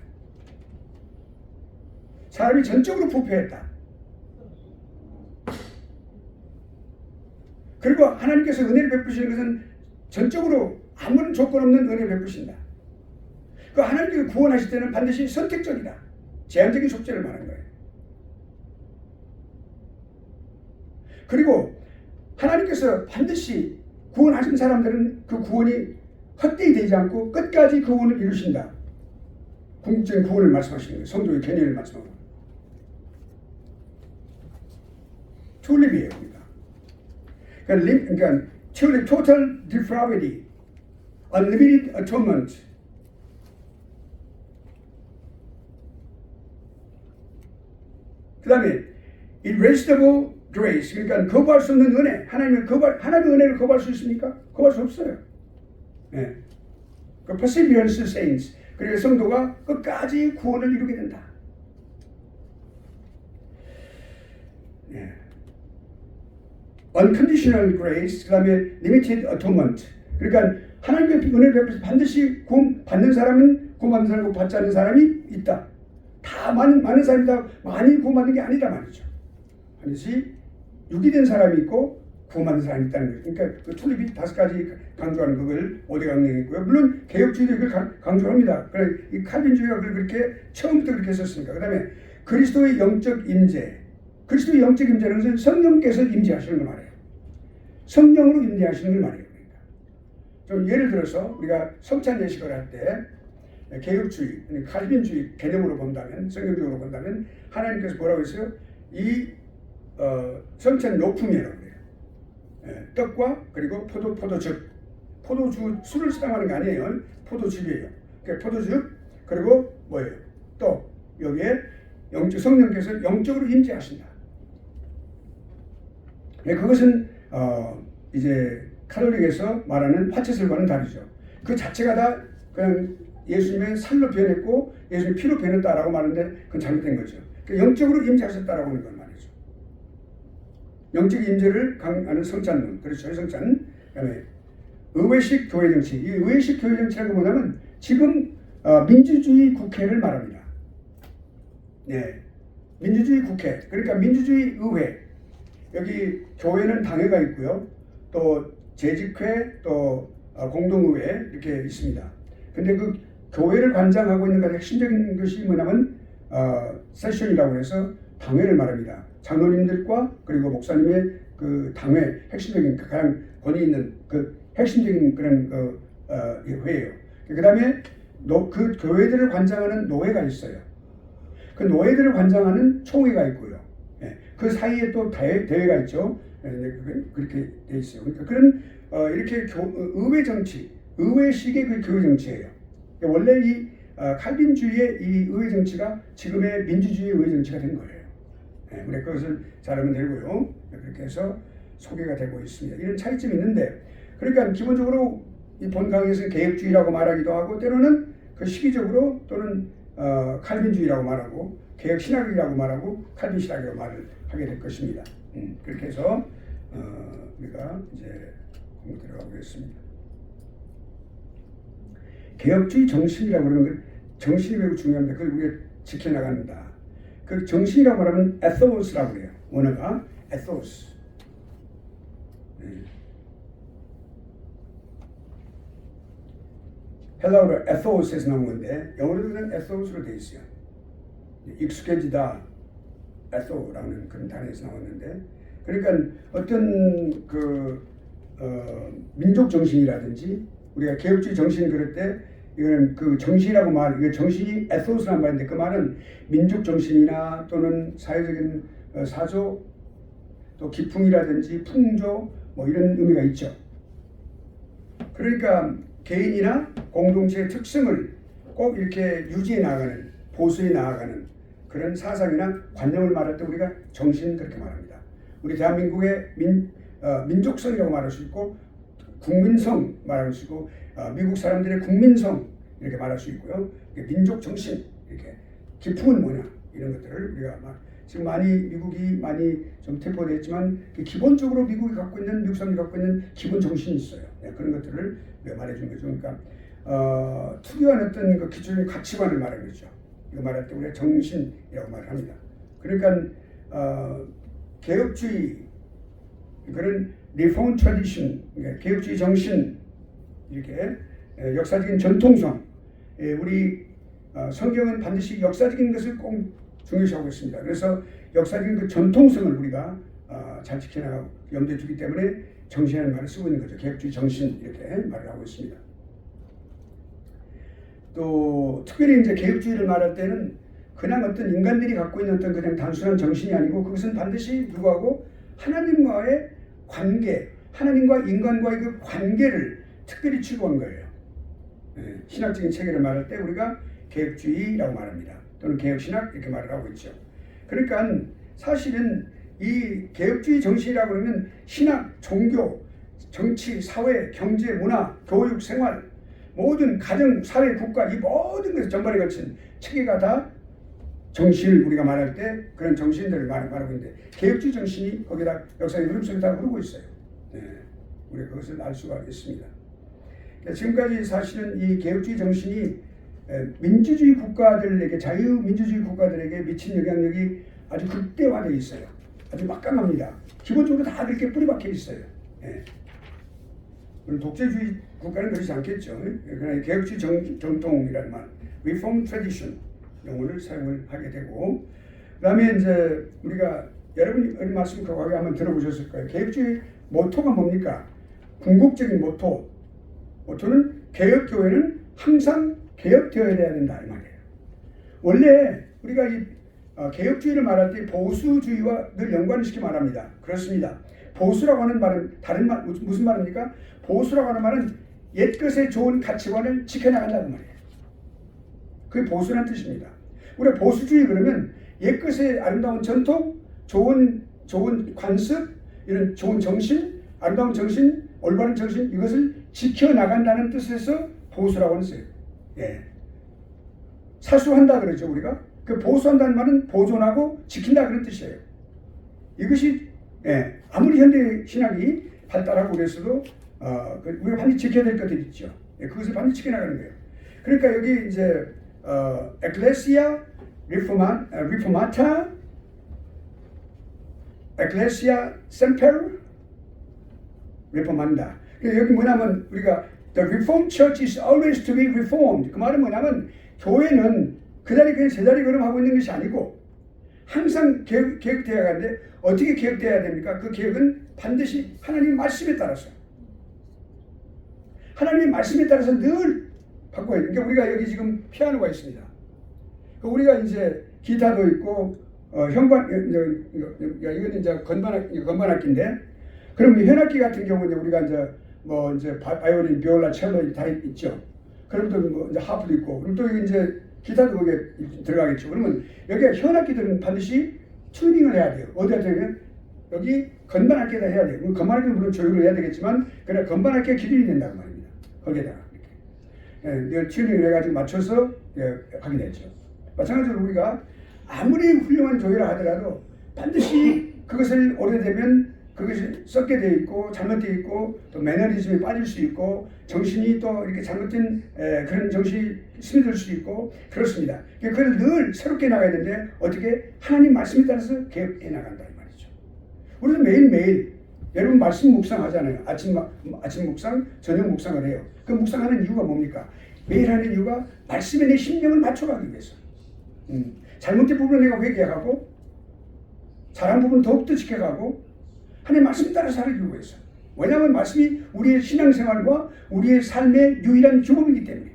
사람이 전적으로 부패했다. 그리고 하나님께서 은혜를 베푸시는 것은 전적으로 아무런 조건 없는 은혜를 베푸신다. 그 하나님께서 구원하실 때는 반드시 선택적이다. 제한적인 속죄를 말하는 거예요. 그리고 하나님께서 반드시 구원하신 사람들은 그 구원이 헛되이 되지 않고 끝까지 그 구원을 이루신다. 궁극적인 구원을 말씀하시는 거예요. 성도의 개념을 말씀하고. 튤립이에요. 그러니까 튤립, total depravity, unlimited atonement. 그 다음에 irresistible grace, 그러니까 거부할 수 없는 은혜. 하나님의 은혜를 거부할 수 있습니까? 거부할 수 없어요. 네. 그 perseverance saints, 그리고 성도가 끝까지 구원을 이루게 된다. 네. unconditional grace, 그 다음에 limited atonement. 그러니까 하나님의 은혜를 베풀어서 반드시 구원 받는 사람은 구원받는 사람이고 받지 않는 사람이 있다. 다 많은 사람이 다 많이 구원받는 게 아니다 말이죠. 반드시 유기된 사람이 있고 구원받는 사람이 있다는 거죠. 그러니까 그 튤립이 5가지 강조하는 그걸 5대 강령이 있고요. 물론 개혁주의도 이걸 강조합니다. 그래 이 칼빈주의가 그렇게 처음부터 그렇게 했었으니까. 그 다음에 그리스도의 영적 임재. 그리스도의 영적 임재는 것은 성령께서 임재하시는 걸 말해요. 성령으로 임재하시는 걸 말해요. 그러니까. 좀 예를 들어서 우리가 성찬 예식을 할 때 개혁주의, 칼빈주의 개념으로 본다면, 성경적으로 본다면 하나님께서 뭐라고 했어요? 이 성찬 로품이라고 해요. 떡과 그리고 포도즙, 포도주 술을 사용하는 게 아니에요. 포도즙이에요. 그러니까 포도즙 그리고 뭐예요? 또 여기에 성령께서 영적으로 임재하신다. 그것은 이제 카톨릭에서 말하는 화채술과는 다르죠. 그 자체가 다 그냥 예수님의 살로 변했고 예수님의 피로 변했다라고 말하는데 그건 잘못된 거죠. 그러니까 영적으로 임재하셨다라고 하는 건 말이죠. 영적 임재를 강하는 성찬론, 그렇죠. 성찬. 그다음에 의회식 교회 정치. 이 의회식 교회 정치라는 건 뭐냐면 지금 민주주의 국회를 말합니다. 네, 민주주의 국회. 그러니까 민주주의 의회. 여기 교회는 당회가 있고요. 또 재직회, 또 공동의회 이렇게 있습니다. 근데 그 교회를 관장하고 있는 가장 핵심적인 것이 뭐냐면 세션이라고 해서 당회를 말합니다. 장로님들과 그리고 목사님의 그 당회 핵심적인 가장 권위 있는 그 핵심적인 그런 회예요. 그다음에 그 교회들을 관장하는 노회가 있어요. 그 노회들을 관장하는 총회가 있고요. 예, 그 사이에 또 대회가 있죠. 예, 그렇게 돼 있어요. 그러니까 그런 이렇게 의회 정치, 의회식의 그 교회 정치예요. 원래 이 칼빈주의의 이 의회 정치가 지금의 민주주의 의회 정치가 된 거예요. 예, 우리 그것을 잘 알면 되고요. 그렇게 해서 소개가 되고 있습니다. 이런 차이점이 있는데, 그러니까 기본적으로 이 본 강의에서는 개혁주의라고 말하기도 하고, 때로는 그 시기적으로 또는 칼빈주의라고 말하고, 개혁신학이라고 말하고, 칼빈신학이라고 말을 하게 될 것입니다. 그렇게 해서 우리가 이제 공부 들어가 보겠습니다. 개혁주의 정신이라고 그러는 건 정신이 매우 중요합니다. 그걸 우리가 지켜나간다. 그 정신이라고 말하면 에토스라고 그래요. 원어가 에토스. 헬라어로 에토스에서 나온 건데 영어로는 에토스로 되어 있어요. 익숙해지다, 에토라는 그런 단어에서 나왔는데, 그러니까 어떤 민족 정신이라든지 우리가 개혁주의 정신 그럴 때 이거는 그 정신이라고 이거 정신이 에토스란 말인데, 그 말은 민족 정신이나 또는 사회적인 사조, 또 기풍이라든지 풍조 뭐 이런 의미가 있죠. 그러니까 개인이나 공동체의 특성을 꼭 이렇게 유지해 나가는, 보수해 나가는 그런 사상이나 관념을 말할 때 우리가 정신 그렇게 말합니다. 우리 대한민국의 민족성이라고 말할 수 있고, 국민성 말할 수 있고, 미국 사람들의 국민성 이렇게 말할 수 있고요. 민족 정신, 이렇게 기풍은 뭐냐 이런 것들을 우리가 지금 미국이 많이 좀 퇴보됐지만 기본적으로 미국 사람들이 갖고 있는 기본 정신이 있어요. 그런 것들을 말해준 거죠. 그러니까 특유한 어떤 그 기존의 가치관을 말하는 거죠. 이거 말할 때 우리가 정신이라고 말합니다. 그러니까 개혁주의, 그런 리폼 트래디션, 개혁주의 정신, 이렇게 역사적인 전통성, 우리 성경은 반드시 역사적인 것을 꼭 중요시하고 있습니다. 그래서 역사적인 그 전통성을 우리가 잘 지켜나가고 염두에 두기 때문에 정신이라는 말을 쓰고 있는 거죠. 개혁주의 정신 이렇게 말을 하고 있습니다. 또 특별히 이제 개혁주의를 말할 때는 그냥 어떤 인간들이 갖고 있는 어떤 그냥 단순한 정신이 아니고, 그것은 반드시 누구하고 하나님과의 관계, 하나님과 인간과의 그 관계를 특별히 추구한 거예요. 신학적인 체계를 말할 때 우리가 개혁주의라고 말합니다. 또는 개혁신학 이렇게 말을 하고 있죠. 그러니까 사실은 이 개혁주의 정신이라고 그러면 신학, 종교, 정치, 사회, 경제, 문화, 교육, 생활, 모든 가정, 사회, 국가 이 모든 것을 전반에 걸친 체계가 다 정신을 우리가 말할 때 그런 정신들을 말하고 있는데, 개혁주의 정신이 거기다 역사의 흐름 속에 다 흐르고 있어요. 우리가 그것을 알 수가 있습니다. 지금까지 사실은 이 개혁주의 정신이 민주주의 국가들에게, 자유민주주의 국가들에게 미친 영향력이 아주 극대화되어 있어요. 아주 막강합니다. 기본적으로 다 그렇게 뿌리박혀 있어요. 물론 독재주의 국가는 그렇지 않겠죠. 그러나 개혁주의 정통이라는 말, reform tradition 용어를 사용을 하게 되고, 그다음에 이제 우리가 여러분이 말씀 과거에 한번 들어보셨을 거예요. 개혁주의 모토가 뭡니까? 궁극적인 모토는 개혁교회는 항상 개혁되어야 된다 이 말이에요. 원래 우리가 이 개혁주의를 말할 때 보수주의와 늘 연관을 시켜 말합니다. 그렇습니다. 보수라고 하는 말은 무슨 말입니까? 보수라고 하는 말은 옛것의 좋은 가치관을 지켜나간다는 말이에요. 그게 보수라는 뜻입니다. 우리가 보수주의 그러면 옛것의 아름다운 전통, 좋은 관습, 이런 좋은 정신, 아름다운 정신, 올바른 정신, 이것을 지켜나간다는 뜻에서 보수라고 하는 거예요. 사수한다 그러죠. 우리가 그 보수한다는 말은 보존하고 지킨다 그런 뜻이에요. 이것이 아무리 현대 신학이 발달하고 그랬어도 우리가 반드시 지켜야 될 것들이 있죠. 그것을 반드시 지켜나가는 거예요. 그러니까 여기 이제 에클레시아 리포마타, 에클레시아 셈페르 리포만다. 여기 뭐냐면 우리가 The Reformed Church is always to be reformed. 그 말은 뭐냐면 교회는 그 자리 그냥 제자리 걸음하고 있는 것이 아니고 항상 개혁되어야 하는데 어떻게 개혁되어야 됩니까? 그 개혁은 반드시 하나님의 말씀에 따라서 하나님의 말씀에 따라서 늘 바꿔야 돼요. 그러니까 우리가 여기 지금 피아노가 있습니다. 우리가 이제 기타도 있고 현관 이건 이제 건반악기인데 그럼 현악기 같은 경우는 우리가 이제 바이올린, 비올라, 첼로 다 있죠. 그럼 또 뭐 이제 하프도 있고 그럼 또 이제 기타도 거기에 들어가겠죠. 그러면 여기 현악기들은 반드시 튜닝을 해야 돼요. 어디다 되면 여기 건반악기에다 해야 돼요. 건반악기는 물론 조율을 해야 되겠지만 그래 건반악기가 기준이 된다는 말입니다. 거기에다가 이렇게 튜닝을 해가지고 맞춰서 하게 되죠. 마찬가지로 우리가 아무리 훌륭한 조율을 하더라도 반드시 그것을 오래되면 그것이 썩게 되어 있고 잘못되어 있고 또 매너리즘에 빠질 수 있고 정신이 또 이렇게 잘못된 그런 정신이 스며들 수 있고 그렇습니다. 그걸 늘 새롭게 나가야 되는데 어떻게 하나님 말씀에 따라서 개혁해 나간다 이 말이죠. 우리도 매일매일 여러분 말씀 묵상하잖아요. 아침 묵상, 저녁 묵상을 해요. 그 묵상하는 이유가 뭡니까? 매일 하는 이유가 말씀에 내 심령을 맞춰가기 위해서. 잘못된 부분을 내가 회개하고 잘한 부분은 더욱더 지켜가고 하나님 말씀에 따라 살기 위해서. 왜냐하면 말씀이 우리의 신앙생활과 우리의 삶의 유일한 주범이기 때문에.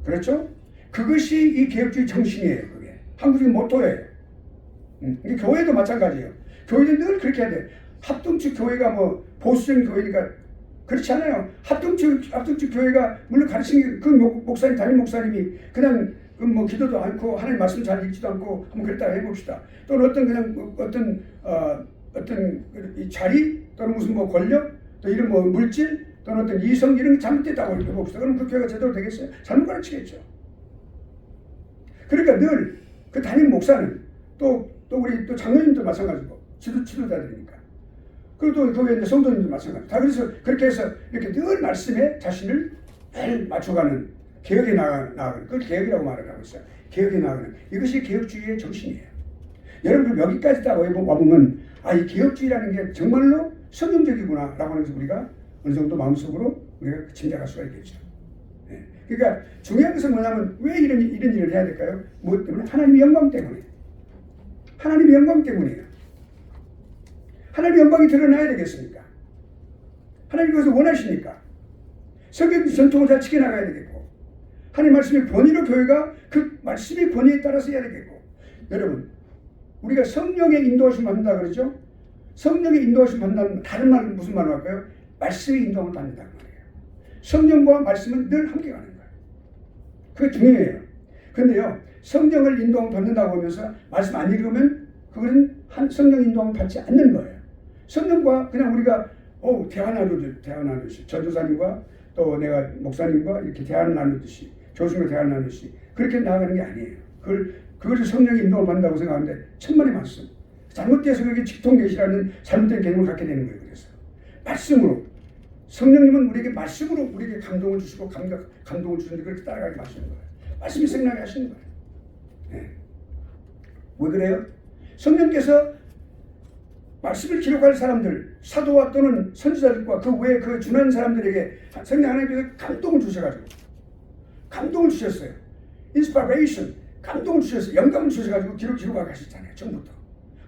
그렇죠? 그것이 이 개혁주의 정신이에요. 그게 한국적인 모토예요. 교회도 마찬가지예요. 교회도 늘 그렇게 해야 돼. 합동축 교회가 뭐 보수적인 교회니까 그렇지 않아요. 합동축 교회가 물론 가르치는 그 목사님, 담임 목사님이 그냥 뭐 기도도 않고 하나님 말씀 잘 읽지도 않고 한번 그랬다 해봅시다. 또는 어떤 이 자리 또는 무슨 뭐 권력 또 이런 뭐 물질 또는 어떤 이성 이런 게 잘못됐다고 해봅시다. 그럼 그 교회가 제대로 되겠어요? 잘못 가르치겠죠. 그러니까 늘 그 담임 목사는 또 우리 또 장로님도 마찬가지고 지도자들이니까. 그리고 또 교회 있는 성도님도 마찬가지. 다 그래서 그렇게 해서 이렇게 늘 말씀에 자신을 잘 맞춰가는 개혁에 나아가는 그걸 개혁이라고 말을 하고 있어요. 개혁에 나아가는 이것이 개혁주의의 정신이에요. 여러분 여기까지 딱 와보면 이 개혁주의라는 게 정말로 성경적이구나라고 하면서 우리가 어느 정도 마음속으로 우리가 짐작할 수가 있겠죠. 네. 그러니까 중요한 것은 뭐냐면 왜 이런 일을 해야 될까요? 무엇 때문에? 하나님의 영광 때문에. 하나님의 영광 때문이에요. 하나님의 영광이 드러나야 되겠습니까? 하나님 그것을 원하시니까. 성경 전통을 잘 지켜나가야 되겠고 하나님 말씀의 권위로 교회가 그 말씀의 권위에 따라서 해야 되겠고 여러분 우리가 성령의 인도하심 받는다 그러죠? 성령의 인도하심 받는다는 다른 말은 무슨 말로 할까요? 말씀의 인도함을 받는다는 말이에요. 성령과 말씀은 늘 함께 가는 거예요. 그게 중요해요. 그런데요 성령을 인도함을 받는다고 하면서 말씀 안 읽으면 그거는 성령 인도함을 받지 않는 거예요. 성령과 그냥 우리가 대화 나누듯이 전도사님과 또 내가 목사님과 이렇게 대화를 나누듯이 교수님과 대화를 나누듯이 그렇게 나아가는 게 아니에요. 그것을 성령의 인도를 받는다고 생각하는데 천만의 말씀. 잘못돼서 그게 직통계시라는 잘못된 개념을 갖게 되는 거예요. 그래서 말씀으로 성령님은 우리에게 말씀으로 우리에게 감동을 주시고 감동을 주시는데 그렇게 따라가게 하시는 거예요. 말씀이 생각나게 하시는 거예요. 네. 왜 그래요? 성령께서 말씀을 기록할 사람들, 사도와 또는 선지자들과 그 외에 그 준한 사람들에게 성령 하나님께서 감동을 주셔가지고 감동을 주셨어요. 인스파레이션, 감동을 주셨어요. 영감을 주셔가지고 기록하게 하셨잖아요. 처음부터.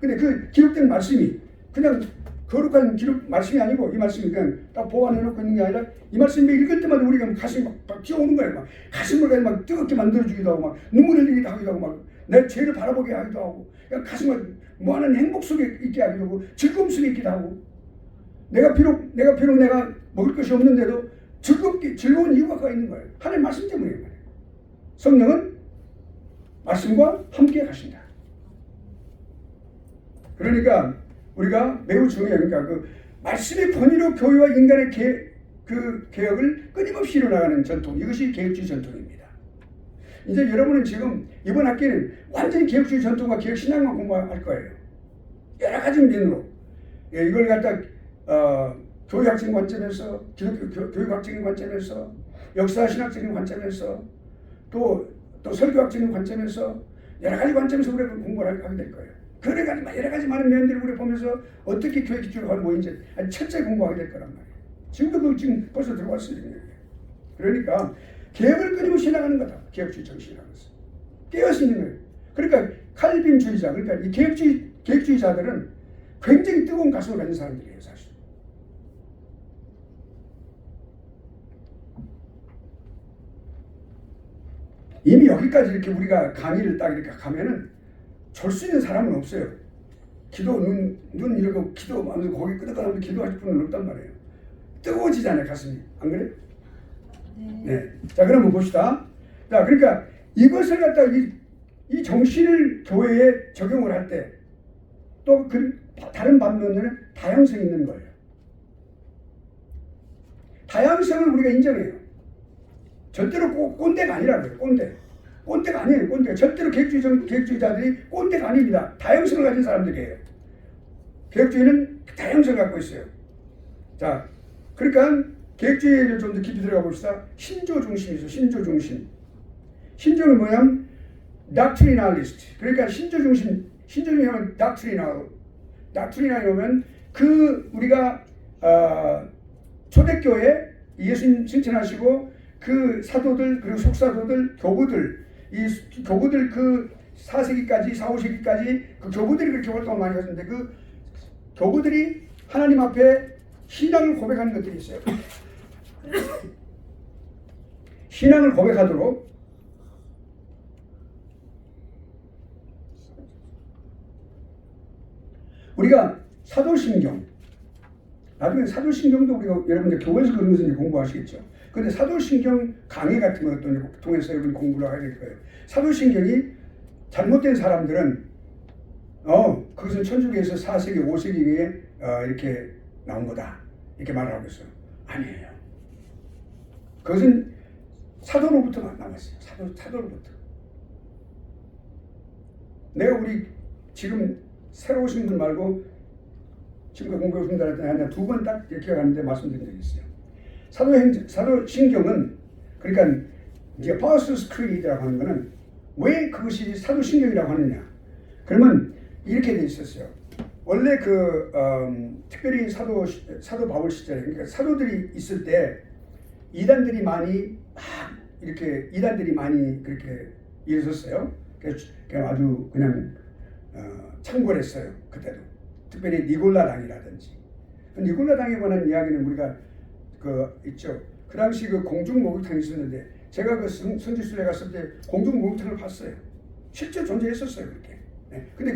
근데 그 기록된 말씀이 그냥 거룩한 말씀이 아니고 이 말씀이 그냥 딱 보관해놓고 있는 게 아니라 이 말씀을 읽을 때마다 우리가 가슴이 막 뛰어오는 거예요. 막 가슴을 막 뜨겁게 만들어주기도 하고 막 눈물 흘리기도 하기도 하고 막 내 죄를 바라보게 하기도 하고 그냥 가슴을 뭐하는 행복 속에 있게 하기도 하고 즐거움 속에 있기도 하고 내가 비록 내가 먹을 것이 없는데도 즐거운 이유가 있는 거예요. 하나님 말씀 때문이에요. 성령은 말씀과 함께 가신다. 그러니까 우리가 매우 중요해요. 그러니까 그 말씀의 권위로 교회와 인간의 개혁을 끊임없이 이뤄나가는 전통, 이것이 개혁주의 전통입니다. 이제 여러분은 지금 이번 학기는 완전히 개혁주의 전통과 개혁신앙만 공부할 거예요. 여러 가지 면으로 이걸 갖다 교육학적인 관점에서, 교육학적인 관점에서, 역사신학적인 관점에서, 또 설교학적인 관점에서 여러 가지 관점에서 우리가 공부를 하게 될 거예요. 여러 가지 많은 면들을 우리가 보면서 어떻게 교회 기초로 가는 뭐인지 철저히 공부하게 될 거란 말이에요. 지금도 그 지금 벌써 들어왔어요. 그러니까 개혁을 끊임없이 나가는 거다. 개혁주의 정신이라는 것은 깨어서 있는 거예요. 그러니까 칼빈주의자, 그러니까 이 개혁주의자들은 굉장히 뜨거운 가슴을 가진 사람들이에요, 사실. 이미 여기까지 이렇게 우리가 강의를 딱 이렇게 가면은 줄 수 있는 사람은 없어요. 기도 눈 이러고 기도하면서 고개 끄덕하면서 기도하실 분은 없단 말이에요. 뜨거워지잖아요, 가슴이. 안 그래요? 네. 자, 그럼 봅시다. 자, 그러니까 이것을 갖다 이 정신을 교회에 적용을 할 때 또 다른 반면에는 다양성이 있는 거예요. 다양성을 우리가 인정해요. 절대로 꼰대가 아니라고요. 꼰대가 아니에요. 꼰대가 절대로 개혁주의자들이 꼰대가 아닙니다. 다양성을 가진 사람들이에요. 개혁주의는 다양성을 갖고 있어요. 자, 그러니까 개혁주의를 좀 더 깊이 들어가 봅시다. 신조 중심이죠. 신조 중심. 신조는 뭐냐면 doctrinalist. 그러니까 신조 중심이면 doctrinal이면 그 우리가 초대교회 예수님 승천하시고 그 사도들 그리고 속사도들 교부들 이 교부들 그 4세기까지 4, 5세기까지 그 교부들이 그렇게 활동을 많이 하셨는데 그 교부들이 하나님 앞에 신앙을 고백하는 것들이 있어요. 신앙을 고백하도록 우리가 사도신경, 나중에 사도신경도 우리가 여러분들 교회에서 그런 것을 이제 공부하시겠죠. 그런데 사도신경 강의 같은 것도 통해서 여러분 공부를 하게 될 거예요. 사도신경이 잘못된 사람들은 그것은 천주교에서 4세기, 5세기에 이렇게 나온 거다 이렇게 말을 하고 있어요. 아니에요. 그것은 사도로부터 나왔어요. 사도로부터. 내가 우리 지금 새로 오신 분 말고 지금 공부해 오신 분들한테 두 번 딱 기억하는데 말씀드린 적이 있어요. 사도신경은 그러니까 이제 Apostles' Creed라고 하는 거는 왜 그것이 사도신경이라고 하느냐? 그러면 이렇게 돼 있었어요. 원래 특별히 사도 바울 시절에 그러니까 사도들이 있을 때 이단들이 많이 그렇게 일어섰어요. 그래서 아주 그냥 창궐했어요. 그때도 특별히 니골라당이라든지 니골라당에 관한 이야기는 우리가 있죠. 그 당시 공중 목욕탕이 있었는데 제가 성지순례 갔을 때 공중 목욕탕을 봤어요. 실제 존재했었어요. 그렇게. 네. 근데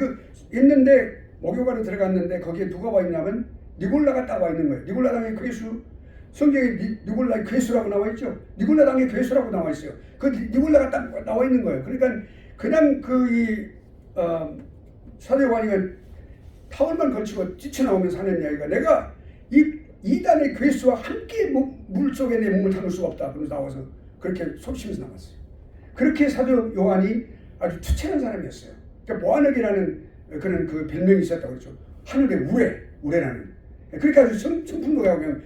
있는데 목욕하러 들어갔는데 거기에 누가 와 있냐면 니골라가 딱 와 있는 거예요. 니골라당의 괴수. 성경에 니골라의 괴수라고 나와 있죠. 니골라당의 괴수라고 나와 있어요. 그 니골라가 딱 나와 있는 거예요. 그러니까 그냥 사대관이가 타월만 걸치고 뛰쳐나오면서 하는 이야기가 내가 이단의 괴수와 함께 물 속에 내 몸을 담을 수가 없다. 그러면서 나와서 그렇게 속시면서 나왔어요. 그렇게 사도 요한이 아주 투철한 사람이었어요. 그러니까 모아너기라는 그런 그 별명이 있었다고 그랬죠. 하늘의 우레라는. 그러니까 아주 성품도가 그냥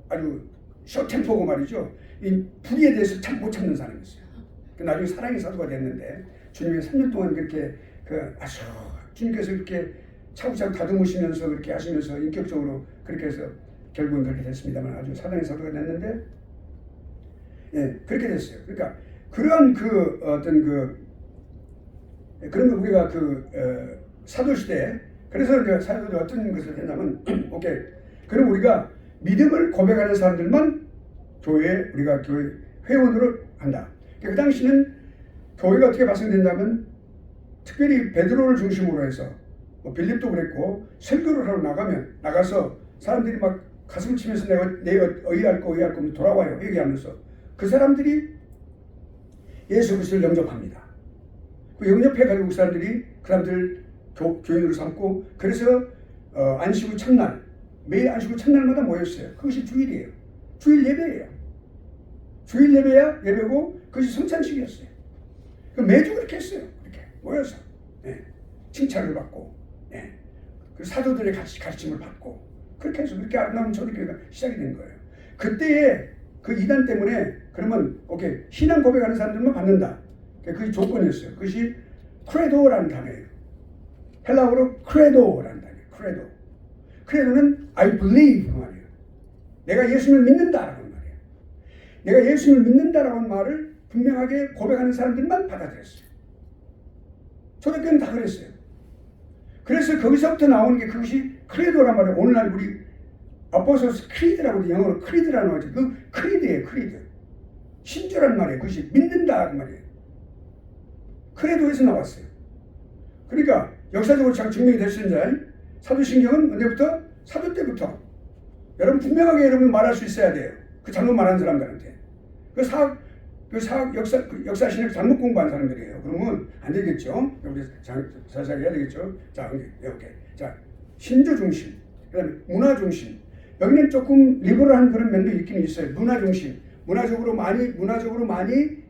아주 쇼템포고 말이죠. 이 불의에 대해서 참 못 참는 사람이었어요. 나중에 사랑의 사도가 됐는데 주님이 3년 동안 그렇게 아주 주님께서 이렇게 차곡차곡 다듬으시면서 그렇게 하시면서 인격적으로 그렇게 해서 결국은 그렇게 됐습니다만 아주 사랑의 사도가 됐는데 그렇게 됐어요. 그러니까 그러한 그런 거 우리가 사도 시대에 그래서 이제 사도들이 어떤 것을 했냐면 오케이 그럼 우리가 믿음을 고백하는 사람들만 우리가 교회 회원으로 한다. 그 당시는 교회가 어떻게 발생된다면 특별히 베드로를 중심으로 해서 빌립도 그랬고 설교를 하러 나가서 사람들이 막 가슴 치면서 내가 의할 거 돌아와요 얘기하면서 그 사람들이 예수 그리스도를 영접합니다. 그 영접해가지고 그 사람들이 그 사람들을 교인으로 삼고 그래서 안식일 첫날 매일 안식일 첫날마다 모였어요. 그것이 주일이에요. 주일 예배예요. 주일 예배고 그것이 성찬식이었어요. 매주 그렇게 했어요. 이렇게 모여서 칭찬을 받고 그 사도들의 가르침을 받고 그렇게 해서 그렇게 아름다운 초대교회가 시작이 된 거예요. 그때의 그 이단 때문에 그러면 오케이 신앙 고백하는 사람들만 받는다. 그게 조건이었어요. 그것이 크레도라는 단어예요. 헬라어로 크레도라는 단어예요. 크레도는 I believe 그 말이에요. 내가 예수님을 믿는다라고 하는 말이에요. 내가 예수님을 믿는다라고 하는 말을 분명하게 고백하는 사람들만 받아들였어요. 초대교회는 다 그랬어요. 그래서 거기서부터 나오는 게 그것이 크리도란 말이에요. 오늘날 우리 아포스토스 크리드라고 영어로 크리드라는 말이죠. 그 크리드예요. 크리드. 신조란 말이에요. 그것이 믿는다 그 말이에요. 크레도에서 나왔어요. 그러니까 역사적으로 잘 증명이 됐습니다. 사도신경은 언제부터? 사도 때부터. 여러분 분명하게 여러분 말할 수 있어야 돼요. 그 잘못 말하는 사람들한테. 역사신을 잘못 공부한 사람들이에요. 그러면 안 되겠죠. 우리 자세하게 해야 되겠죠. 자, 이렇게. 자, 신조 중심. 그다음에 문화 중심. 여기는 조금 리버럴한 그런 면도 있긴 있어요. 문화 중심. 문화적으로 많이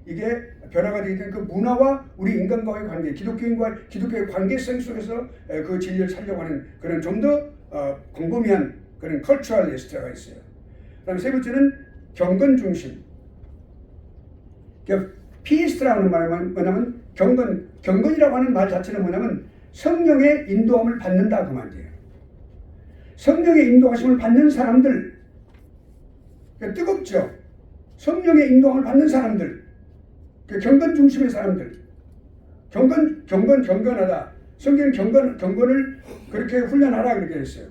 이게 변화가 되기 때문에 그 문화와 우리 인간과의 관계, 기독교인과 기독교의 관계성 속에서 그 진리를 찾려고 하는 그런 좀 더 광범위한 그런 컬처럴리스트가 있어요. 그다음에 세 번째는 경건 중심. 피스트라는 말은 뭐냐면 경건이라고 하는 말 자체는 뭐냐면 성령의 인도함을 받는다 그 말이에요. 성령의 인도하심을 받는 사람들, 뜨겁죠. 성령의 인도함을 받는 사람들, 경건 중심의 사람들, 경건하다. 성경은 경건을 그렇게 훈련하라 그렇게 했어요.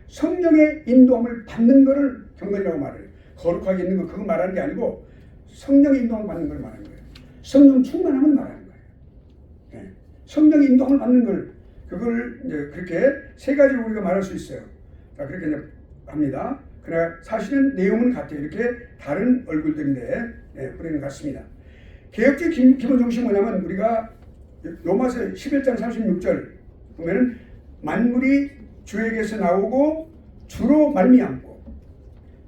성령의 인도함을 받는 것을 경건이라고 말해요. 거룩하게 있는 거 그거 말하는 게 아니고 성령의 인도함을 받는 걸 말하는 거예요. 성령 충만함을 말하는 거예요. 성령의 인도함을 받는 걸 그걸 이제 그렇게 세 가지로 우리가 말할 수 있어요. 자, 그렇게 이제 합니다. 그러나 사실은 내용은 같아요. 이렇게 다른 얼굴들인데 뿌리는 같습니다. 개혁주의 기본 정신이 뭐냐면 우리가 로마서 11장 36절 보면은 만물이 주에게서 나오고 주로 말미암고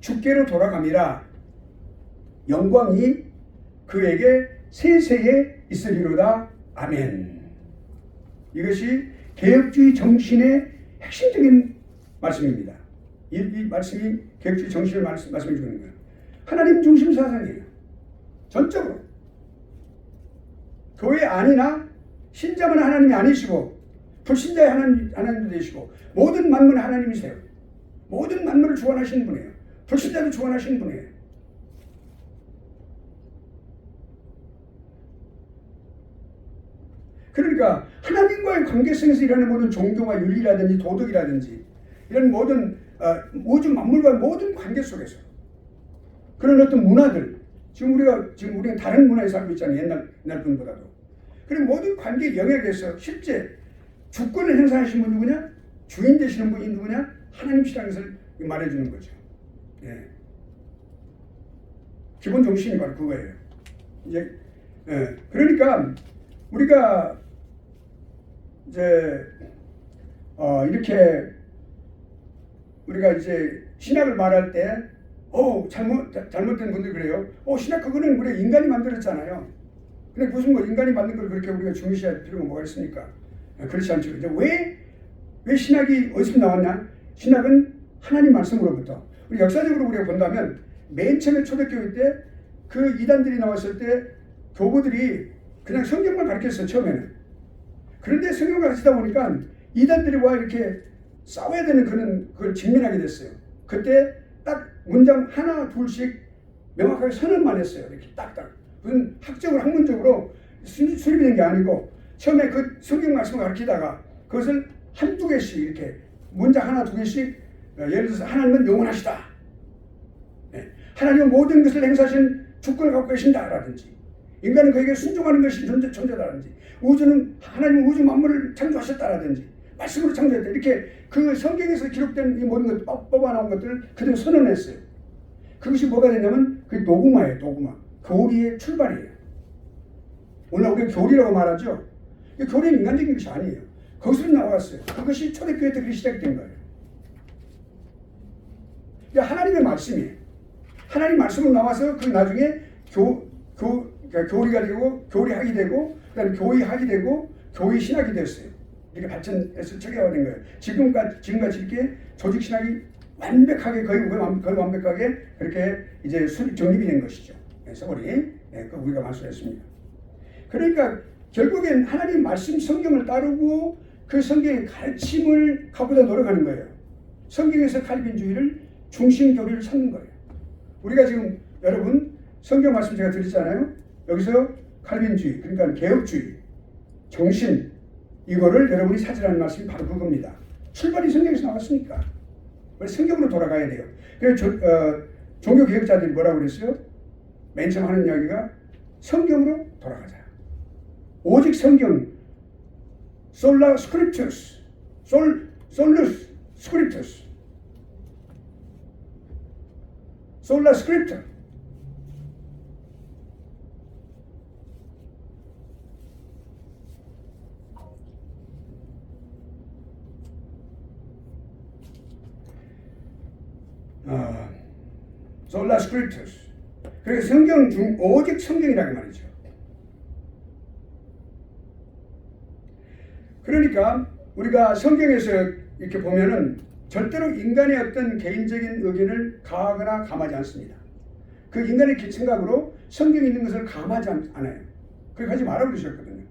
주께로 돌아감이라 영광이 그에게 세세에 있으리로다. 아멘. 이것이 개혁주의 정신의 핵심적인 말씀입니다. 이 말씀이 개혁주의 정신을 말씀해 주는 거예요. 하나님 중심 사상이에요. 전적으로. 교회 아니나 신자만 하나님이 아니시고 불신자의 하나님도 되시고 모든 만물의 하나님이세요. 모든 만물을 주관하시는 분이에요. 불신자도 주관하시는 분이에요. 그러니까 하나님과의 관계성에서 일어나는 모든 종교와 윤리라든지 도덕이라든지 이런 모든 우주 만물과 모든 관계 속에서 그런 어떤 문화들 지금 우리가 다른 문화에 살고 있잖아요. 옛날 분보다도. 그리고 모든 관계 영역에서 실제 주권을 행사하시는 분이 누구냐? 주인 되시는 분이 누구냐? 하나님이시라는 것을 말해주는 거죠. 예. 기본 정신이 바로 그거예요. 이제 그러니까 우리가 이제 이렇게 우리가 이제 신학을 말할 때 잘못된 분들 그래요. 신학 그거는 우리 인간이 만들었잖아요. 근데 무슨 인간이 만든 걸 그렇게 우리가 중시할 필요가 뭐가 있습니까? 그렇지 않죠. 이제 왜 신학이 어디서 나왔냐? 신학은 하나님 말씀으로부터. 우리 역사적으로 우리가 본다면 맨 처음에 초대교회 때 그 이단들이 나왔을 때 교부들이 그냥 성경만 가르쳤어요. 처음에는. 그런데 성경을 가르치다 보니까 이단들이 와 이렇게 싸워야 되는 그걸 직면하게 됐어요. 그때 딱 문장 하나 둘씩 명확하게 선언만 했어요. 이렇게 딱딱. 무슨 학문적으로 수립이 된 게 아니고 처음에 그 성경 말씀을 가르치다가 그것을 한두 개씩 이렇게 문장 하나 두 개씩 예를 들어서 하나님은 영원하시다. 하나님은 모든 것을 행사하신 주권을 갖고 계신다라든지 인간은 그에게 순종하는 것이 존재다라든지 하나님은 우주 만물을 창조하셨다라든지 말씀으로 창조했다. 이렇게 그 성경에서 기록된 이 모든 것 뽑아나온 것들을 그대로 선언했어요. 그것이 뭐가 되냐면 그게 도구마예요. 도구마. 교리의 출발이에요. 오늘 우리가 교리라고 말하죠. 교리는 인간적인 것이 아니에요. 거기서 나왔어요. 그것이 초대교회 때 그렇게 시작된 거예요. 하나님의 말씀이에요. 하나님 말씀으로 나와서 그 나중에 교리가 되고 교리학이 되고 그다음에 교의학이 되고 교의 신학이 됐어요. 이렇게 발전해서 체계화된 거예요. 지금같이 이렇게 조직 신학이 완벽하게 거의 완벽하게 그렇게 이제 정립이 된 것이죠. 세월이 그 우리가 말씀했습니다. 그러니까 결국엔 하나님 말씀 성경을 따르고 그 성경의 가르침을 갖고자 노력하는 거예요. 성경에서 칼빈주의를 중심 교리를 찾는 거예요. 우리가 지금 여러분 성경 말씀 제가 드렸잖아요. 여기서 칼빈주의, 그러니까 개혁주의 정신, 이거를 여러분이 찾으라는 말씀이 바로 그겁니다. 출발이 성경에서 나왔으니까 성경으로 돌아가야 돼요. 그래서 종교개혁자들이 뭐라고 그랬어요? 맨 처음 하는 이야기가 성경으로 돌아가자. 오직 성경, 솔라 스크립투스, 솔루스 스크립투스, 솔라 스크립투. 솔라 스크립투스. 그래서 성경 중 오직 성경이라는 말이죠. 그러니까 우리가 성경에서 이렇게 보면은 절대로 인간의 어떤 개인적인 의견을 가하거나 감하지 않습니다. 그 인간의 생각으로 성경에 있는 것을 감하지 않아요. 그렇게 하지 말라고 그러셨거든요.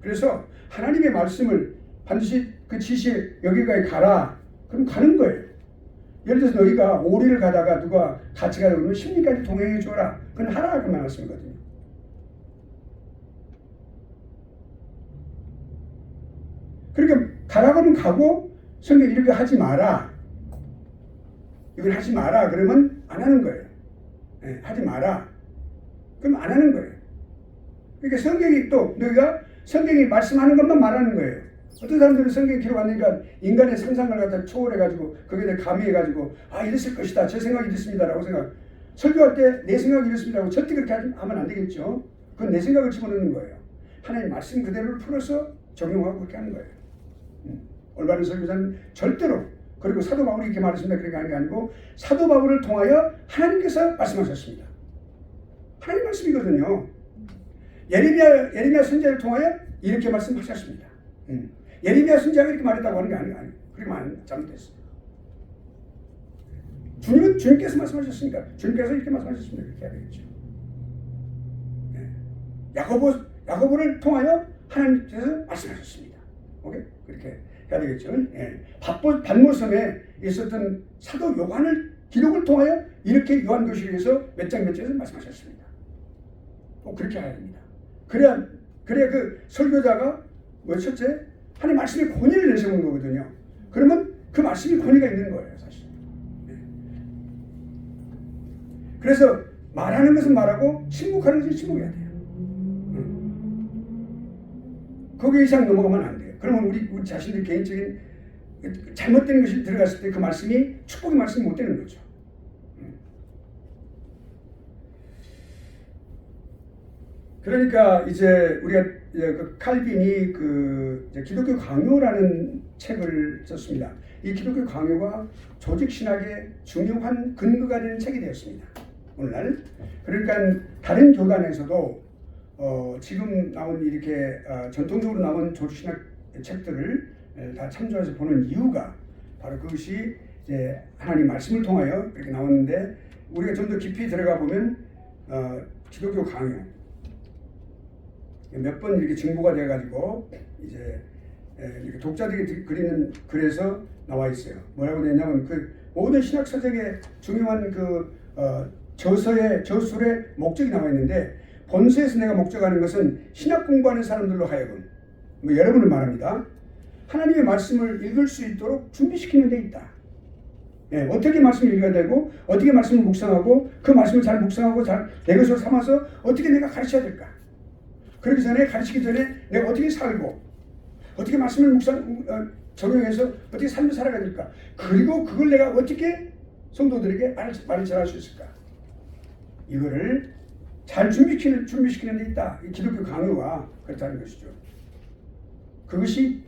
그래서 하나님의 말씀을 반드시 그 지시에 여기까지 가라. 그럼 가는 거예요. 예를 들어서 너희가 오리를 가다가 누가 같이 가자 그러면 10리까지 동행해 줘라. 그건 하라 그 말씀이거든요. 그러니까 가라고 하면 가고 성경 이렇게 하지 마라. 이걸 하지 마라. 그러면 안 하는 거예요. 네, 하지 마라. 그럼 안 하는 거예요. 그러니까 성경이 또 너희가 성경이 말씀하는 것만 말하는 거예요. 어떤 사람들은 성경 기록 안 되니까 인간의 상상을 갖다 초월해가지고 거기에 대해 가미해가지고 아 이랬을 것이다. 제 생각이 이랬습니다라고 생각. 설교할 때 내 생각이 이랬습니다라고 절대 그렇게 하면 안 되겠죠. 그건 내 생각을 집어넣는 거예요. 하나님 말씀 그대로를 풀어서 적용하고 그렇게 하는 거예요. 올바른 설교자는 절대로, 그리고 사도 바울이 이렇게 말했습니다. 그렇게 하는 게 아니고 사도 바울을 통하여 하나님께서 말씀하셨습니다. 하나님 말씀이거든요. 예레미야 선지자를 통하여 이렇게 말씀하셨습니다. 예레미야 선지자가 이렇게 말했다고 하는 게 아니에요. 그러면 잘못됐어요. 주님은 주님께서 말씀하셨으니까 주님께서 이렇게 말씀하셨습니다. 그렇게 해야 되겠죠. 야고보를 통하여 하나님께서 말씀하셨습니다. 오케이? 그렇게 해야 되겠죠. 반모섬에 있었던 사도 요한을 기록을 통하여 이렇게 요한교실에서 몇 장에서 말씀하셨습니다. 꼭 그렇게 해야 됩니다. 그래야 그 설교자가 첫째 하나님 말씀의 권위를 내세우는 거거든요. 그러면 그 말씀이 권위가 있는 거예요, 사실. 그래서 말하는 것은 말하고 침묵하는 것은 침묵해야 돼요. 거기 이상 넘어가면 안 돼요. 그러면 우리 자신들 개인적인 잘못된 것이 들어갔을 때 그 말씀이 축복의 말씀이 못 되는 거죠. 그러니까 이제 우리가 그 칼빈이 그 기독교 강요라는 책을 썼습니다. 이 기독교 강요가 조직 신학의 중요한 근거가 되는 책이 되었습니다. 오늘날. 그러니까 다른 교단에서도 지금 나온 이렇게 전통적으로 나온 조직 신학 책들을 다 참조해서 보는 이유가 바로 그것이 이제 하나님 말씀을 통하여 그렇게 나오는데, 우리가 좀 더 깊이 들어가 보면 기독교 강요 몇 번 이렇게 증거가 돼가지고 이제 이렇게 독자들이 그리는 글에서 나와 있어요. 뭐라고 되냐면 그 모든 신학 서적의 중요한 그 저술의 목적이 나와 있는데, 본서에서 내가 목적하는 것은 신학 공부하는 사람들로 하여금 여러분을 말합니다. 하나님의 말씀을 읽을 수 있도록 준비시키는 데 있다. 어떻게 말씀을 읽어야 되고 어떻게 말씀을 묵상하고 그 말씀을 잘 묵상하고 잘 내 것으로 삼아서 어떻게 내가 가르쳐야 될까. 그러기 전에, 가르치기 전에 내가 어떻게 살고 어떻게 말씀을 적용해서 어떻게 삶을 살아가야 될까. 그리고 그걸 내가 어떻게 성도들에게 말을 잘할 수 있을까. 이거를 잘 준비시키는 데 있다. 이 기독교 강요가 그렇다는 것이죠. 그것이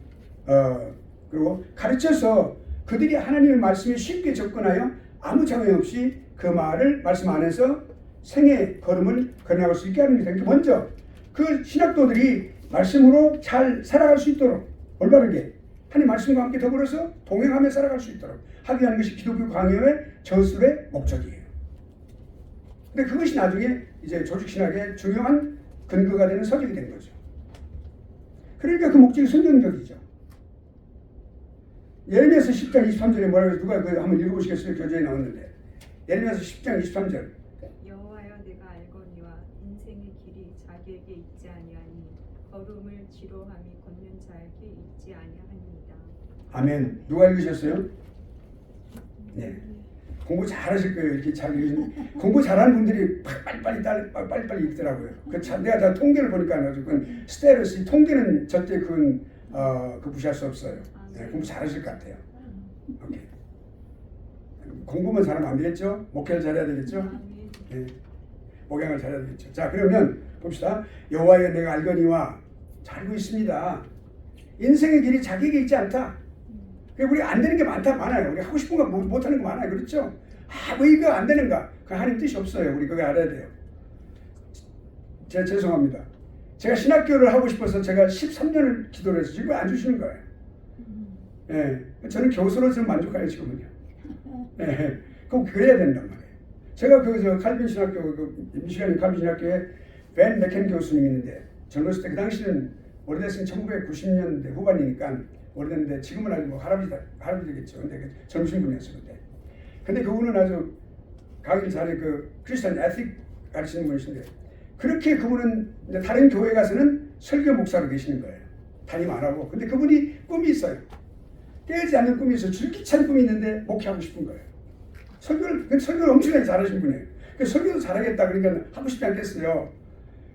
그리고 가르쳐서 그들이 하나님의 말씀에 쉽게 접근하여 아무 장애 없이 그 말씀 안에서 생의 걸음을 걸어나갈 수 있게 하는 것이다. 그러니까 먼저 그 신학도들이 말씀으로 잘 살아갈 수 있도록 올바르게 하나님 말씀과 함께 더불어서 동행하며 살아갈 수 있도록 하기 위한 것이 기독교 강요의 저술의 목적이에요. 근데 그것이 나중에 이제 조직신학의 중요한 근거가 되는 서적이 된 거죠. 그러니까 그 목적이 성경적이죠. 예레미야서 10장 23절에 뭐라고 해서 누가 그 한번 읽어보시겠어요? 교재에 나왔는데 예레미야서 10장 23절. 여호와여 내가 알거니와 인생의 길이 자기에게 있지 아니하니 걸음을 지루함이 걷는 자에게 있지 아니하니이다. 아멘. 누가 읽으셨어요? 네. 공부 잘하실 거예요. 이렇게 잘 읽으시는 공부 잘하는 분들이 빨리빨리 읽더라고요. 내가 다 통계를 보니까 아주 그건 스테레스 통계는 절대 그건 그 무시할 수 없어요. 네, 공부 잘하실 것 같아요. 오케이. 공부만 잘하면 안 되겠죠? 목회를 잘해야 되겠죠? 네. 목양을 잘해야 되겠죠. 자, 그러면 봅시다. 여호와여 내가 알거니와 잘 알고 있습니다. 인생의 길이 자기에게 있지 않다. 우리 안 되는 게 많아요. 우리 하고 싶은 거 못 하는 거 많아요. 그렇죠? 왜 이거 안 되는가? 그 하나님 뜻이 없어요. 우리 그거 알아야 돼요. 제가 죄송합니다. 제가 신학교를 하고 싶어서 제가 13년을 기도를 해서 지금 안 주시는 거예요. 예. 저는 교수로서 만족해요, 지금은요. 예. 꼭 그래야 된단 말이에요. 제가 칼빈 신학교, 미시간 칼빈 신학교에 벤 맥켄 교수님이 있는데, 젊었을 때 그 당시는 오래됐으면 1990년대 후반이니까 오래됐는데 지금은 아주 뭐 할아버지 되겠죠. 근데 그 젊으신 분이었어요, 그때. 근데 그분은 아주 강의를 잘해 크리스찬 에틱 가르치는 분이신데, 그렇게 그분은 이제 다른 교회 가서는 설교 목사로 계시는 거예요. 담임 안 하고. 근데 그분이 꿈이 있어요. 깨어지지 않는 꿈이 있어요. 줄기찬 꿈이 있는데 목회하고 싶은 거예요. 설교를 엄청나게 잘하신 분이에요. 설교도 잘하겠다 그러니까 하고 싶지 않겠어요.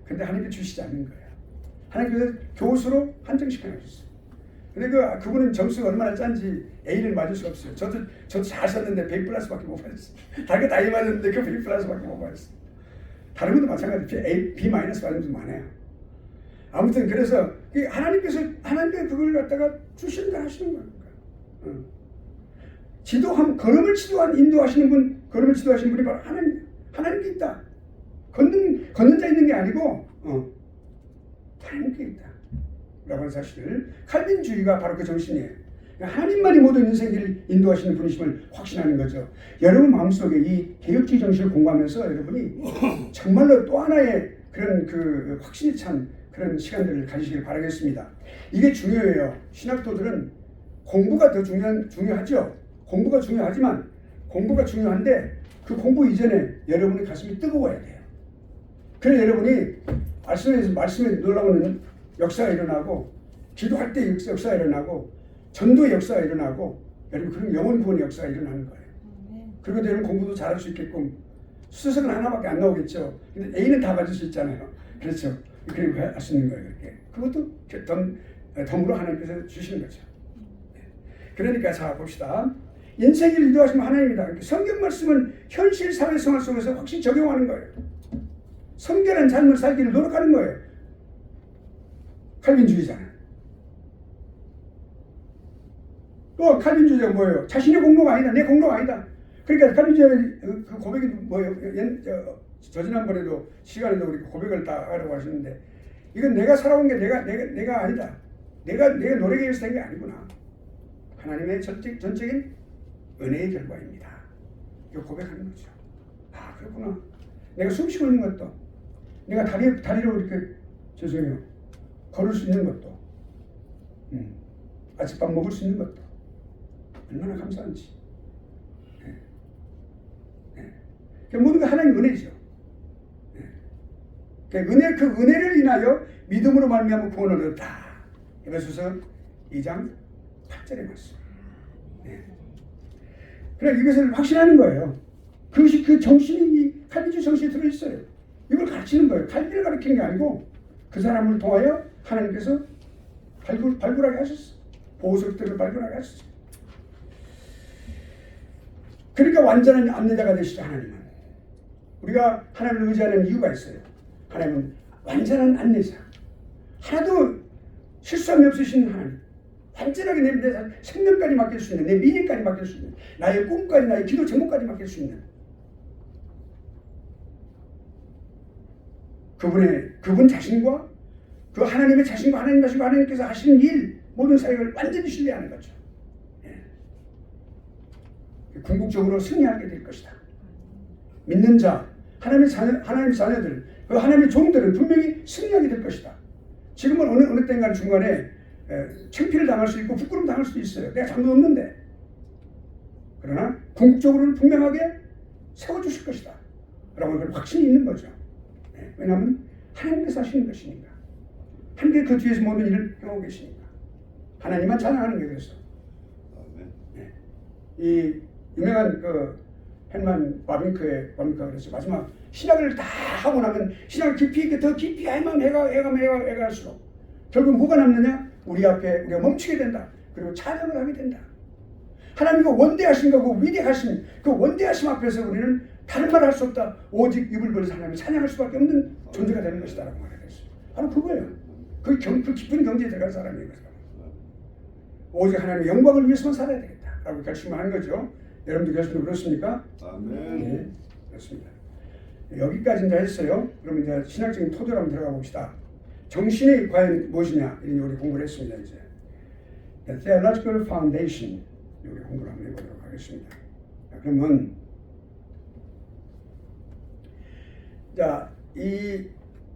근데 하나님께 주시지 않는 거예요. 하나님께서 교수로 한정시켜 놨어요. 근데 그분은 점수가 얼마나 짠지 A를 맞을 수가 없어요. 저도 잘 썼는데 100+밖에 못 받았어요. 다른 거 다 A 맞았는데 그 100+밖에 못 받았어요. 다른 것도 마찬가지로 B- 받는 분도 많아요. 아무튼 그래서 하나님께서 그걸 갖다가 주시는 하시는 거예요. 걸음을 인도하시는 분이 바로 하나님께 있다. 걷는 자 있는 게 아니고 하나님께 있다. 라고 하는 사실을 칼빈주의가 바로 그 정신이에요. 하나님만이 모든 인생길을 인도하시는 분이심을 확신하는 거죠. 여러분 마음속에 이 개혁주의 정신을 공부하면서 여러분이 정말로 또 하나의 그런 그 확신이 찬 그런 시간들을 가지시길 바라겠습니다. 이게 중요해요. 신학도들은 공부가 더 중요하죠. 공부가 중요하지만 공부가 중요한데 그 공부 이전에 여러분의 가슴이 뜨거워야 돼요. 그래서 여러분이 말씀에 놀라운 역사가 일어나고 기도할 때 역사가 일어나고 전도의 역사가 일어나고 여러분 그런 영혼 구원의 역사가 일어나는 거예요. 그리고 여러분 공부도 잘할 수 있게끔 수석은 하나밖에 안 나오겠죠. 근데 A는 다 받을 수 있잖아요. 그렇죠. 그리고 할 수 있는 거예요. 그렇게. 그것도 덤으로 하나님께서 주시는 거죠. 그러니까 자 봅시다. 인생을 인도하시면 하나님이다. 성경 말씀은 현실 사회 생활 속에서 확실히 적용하는 거예요. 성결한 삶을 살기를 노력하는 거예요. 칼빈주의잖아요. 또 칼빈주의가 뭐예요? 자신의 공로가 아니다. 내 공로가 아니다. 그러니까 칼빈주의의 그 고백이 뭐예요? 저지난번에도 시간에도 우리 고백을 다 하라고 하셨는데 이건 내가 살아온 게 내가 아니다. 내가 노력에 의해서 된 게 아니구나. 하나님의 전적인 은혜의 결과입니다. 이거 고백하는 거죠. 아 그렇구나. 내가 숨 쉬고 있는 것도 내가 다리로 이렇게 걸을 수 있는 것도 아침밥 먹을 수 있는 것도 얼마나 감사한지. 모든 게 하나님의 은혜죠. 그 은혜를 인하여 믿음으로 말미암아 구원을 얻었다. 에베소서 2장 8절의 말씀. 그래 이것을 확신하는 거예요. 그것이 그 정신이 칼빈주의 정신에 들어있어요. 이걸 가르치는 거예요. 칼빈을 가르치는 게 아니고 그 사람을 통하여 하나님께서 발굴하게 하셨어요. 보석들을 발굴하게 하셨어요. 그러니까 완전한 안내자가 되시죠. 하나님은. 우리가 하나님을 의지하는 이유가 있어요. 하나님은 완전한 안내자. 하나도 실수함이 없으신 하나님. 완전하게 내 생명까지 맡길 수 있는, 내 미래까지 맡길 수 있는, 나의 꿈까지, 나의 기도 제목까지 맡길 수 있는 그분 자신과 그 하나님의 자신과 하나님 자신과 하나님께서 하시는 일 모든 사역을 완전히 신뢰하는 거죠. 궁극적으로 승리하게 될 것이다. 믿는 자, 하나님의 자녀들, 그 하나님의 종들은 분명히 승리하게 될 것이다. 지금은 어느 때인가 중간에 창피를 당할 수 있고 부끄러움 당할 수도 있어요. 내가 잘못 없는데. 그러나 궁극적으로는 분명하게 세워주실 것이다 라고 확신이 있는 거죠. 왜냐하면 하나님께서 하시는 것이니까. 하나님께 그 뒤에서 모든 일을 해오고 계시니까. 하나님만 찬양하는 게 그래서. 이 유명한 그 헨만 바빙크가 그랬어요. 마지막 신학을 다 하고 나면 신학을 더 깊이 해갈수록 결국 뭐가 남느냐? 우리 앞에 우리가 멈추게 된다. 그리고 찬양을 하게 된다. 하나님과 원대하신 거고 위대하신 그 원대하심 앞에서 우리는 다른 말 할 수 없다. 오직 입을 벌려서 하나님을 찬양할 수밖에 없는 존재가 되는 것이다 라고 말했어요. 바로 그거예요. 그 깊은 경지에 들어간 사람이에요. 오직 하나님의 영광을 위해서만 살아야 되겠다 라고 결심을 한 거죠. 여러분도 결심도 그렇습니까? 아멘. 네, 그렇습니다. 여기까지 이제 했어요. 그러면 이제 신학적인 토대로 한번 들어가 봅시다. 정신이 과연 무엇이냐 이런 우리 공부를 했습니다. 이제 The Theological Foundation 여기 공부를 한번 해보도록 하겠습니다. 자, 그러면 자, 이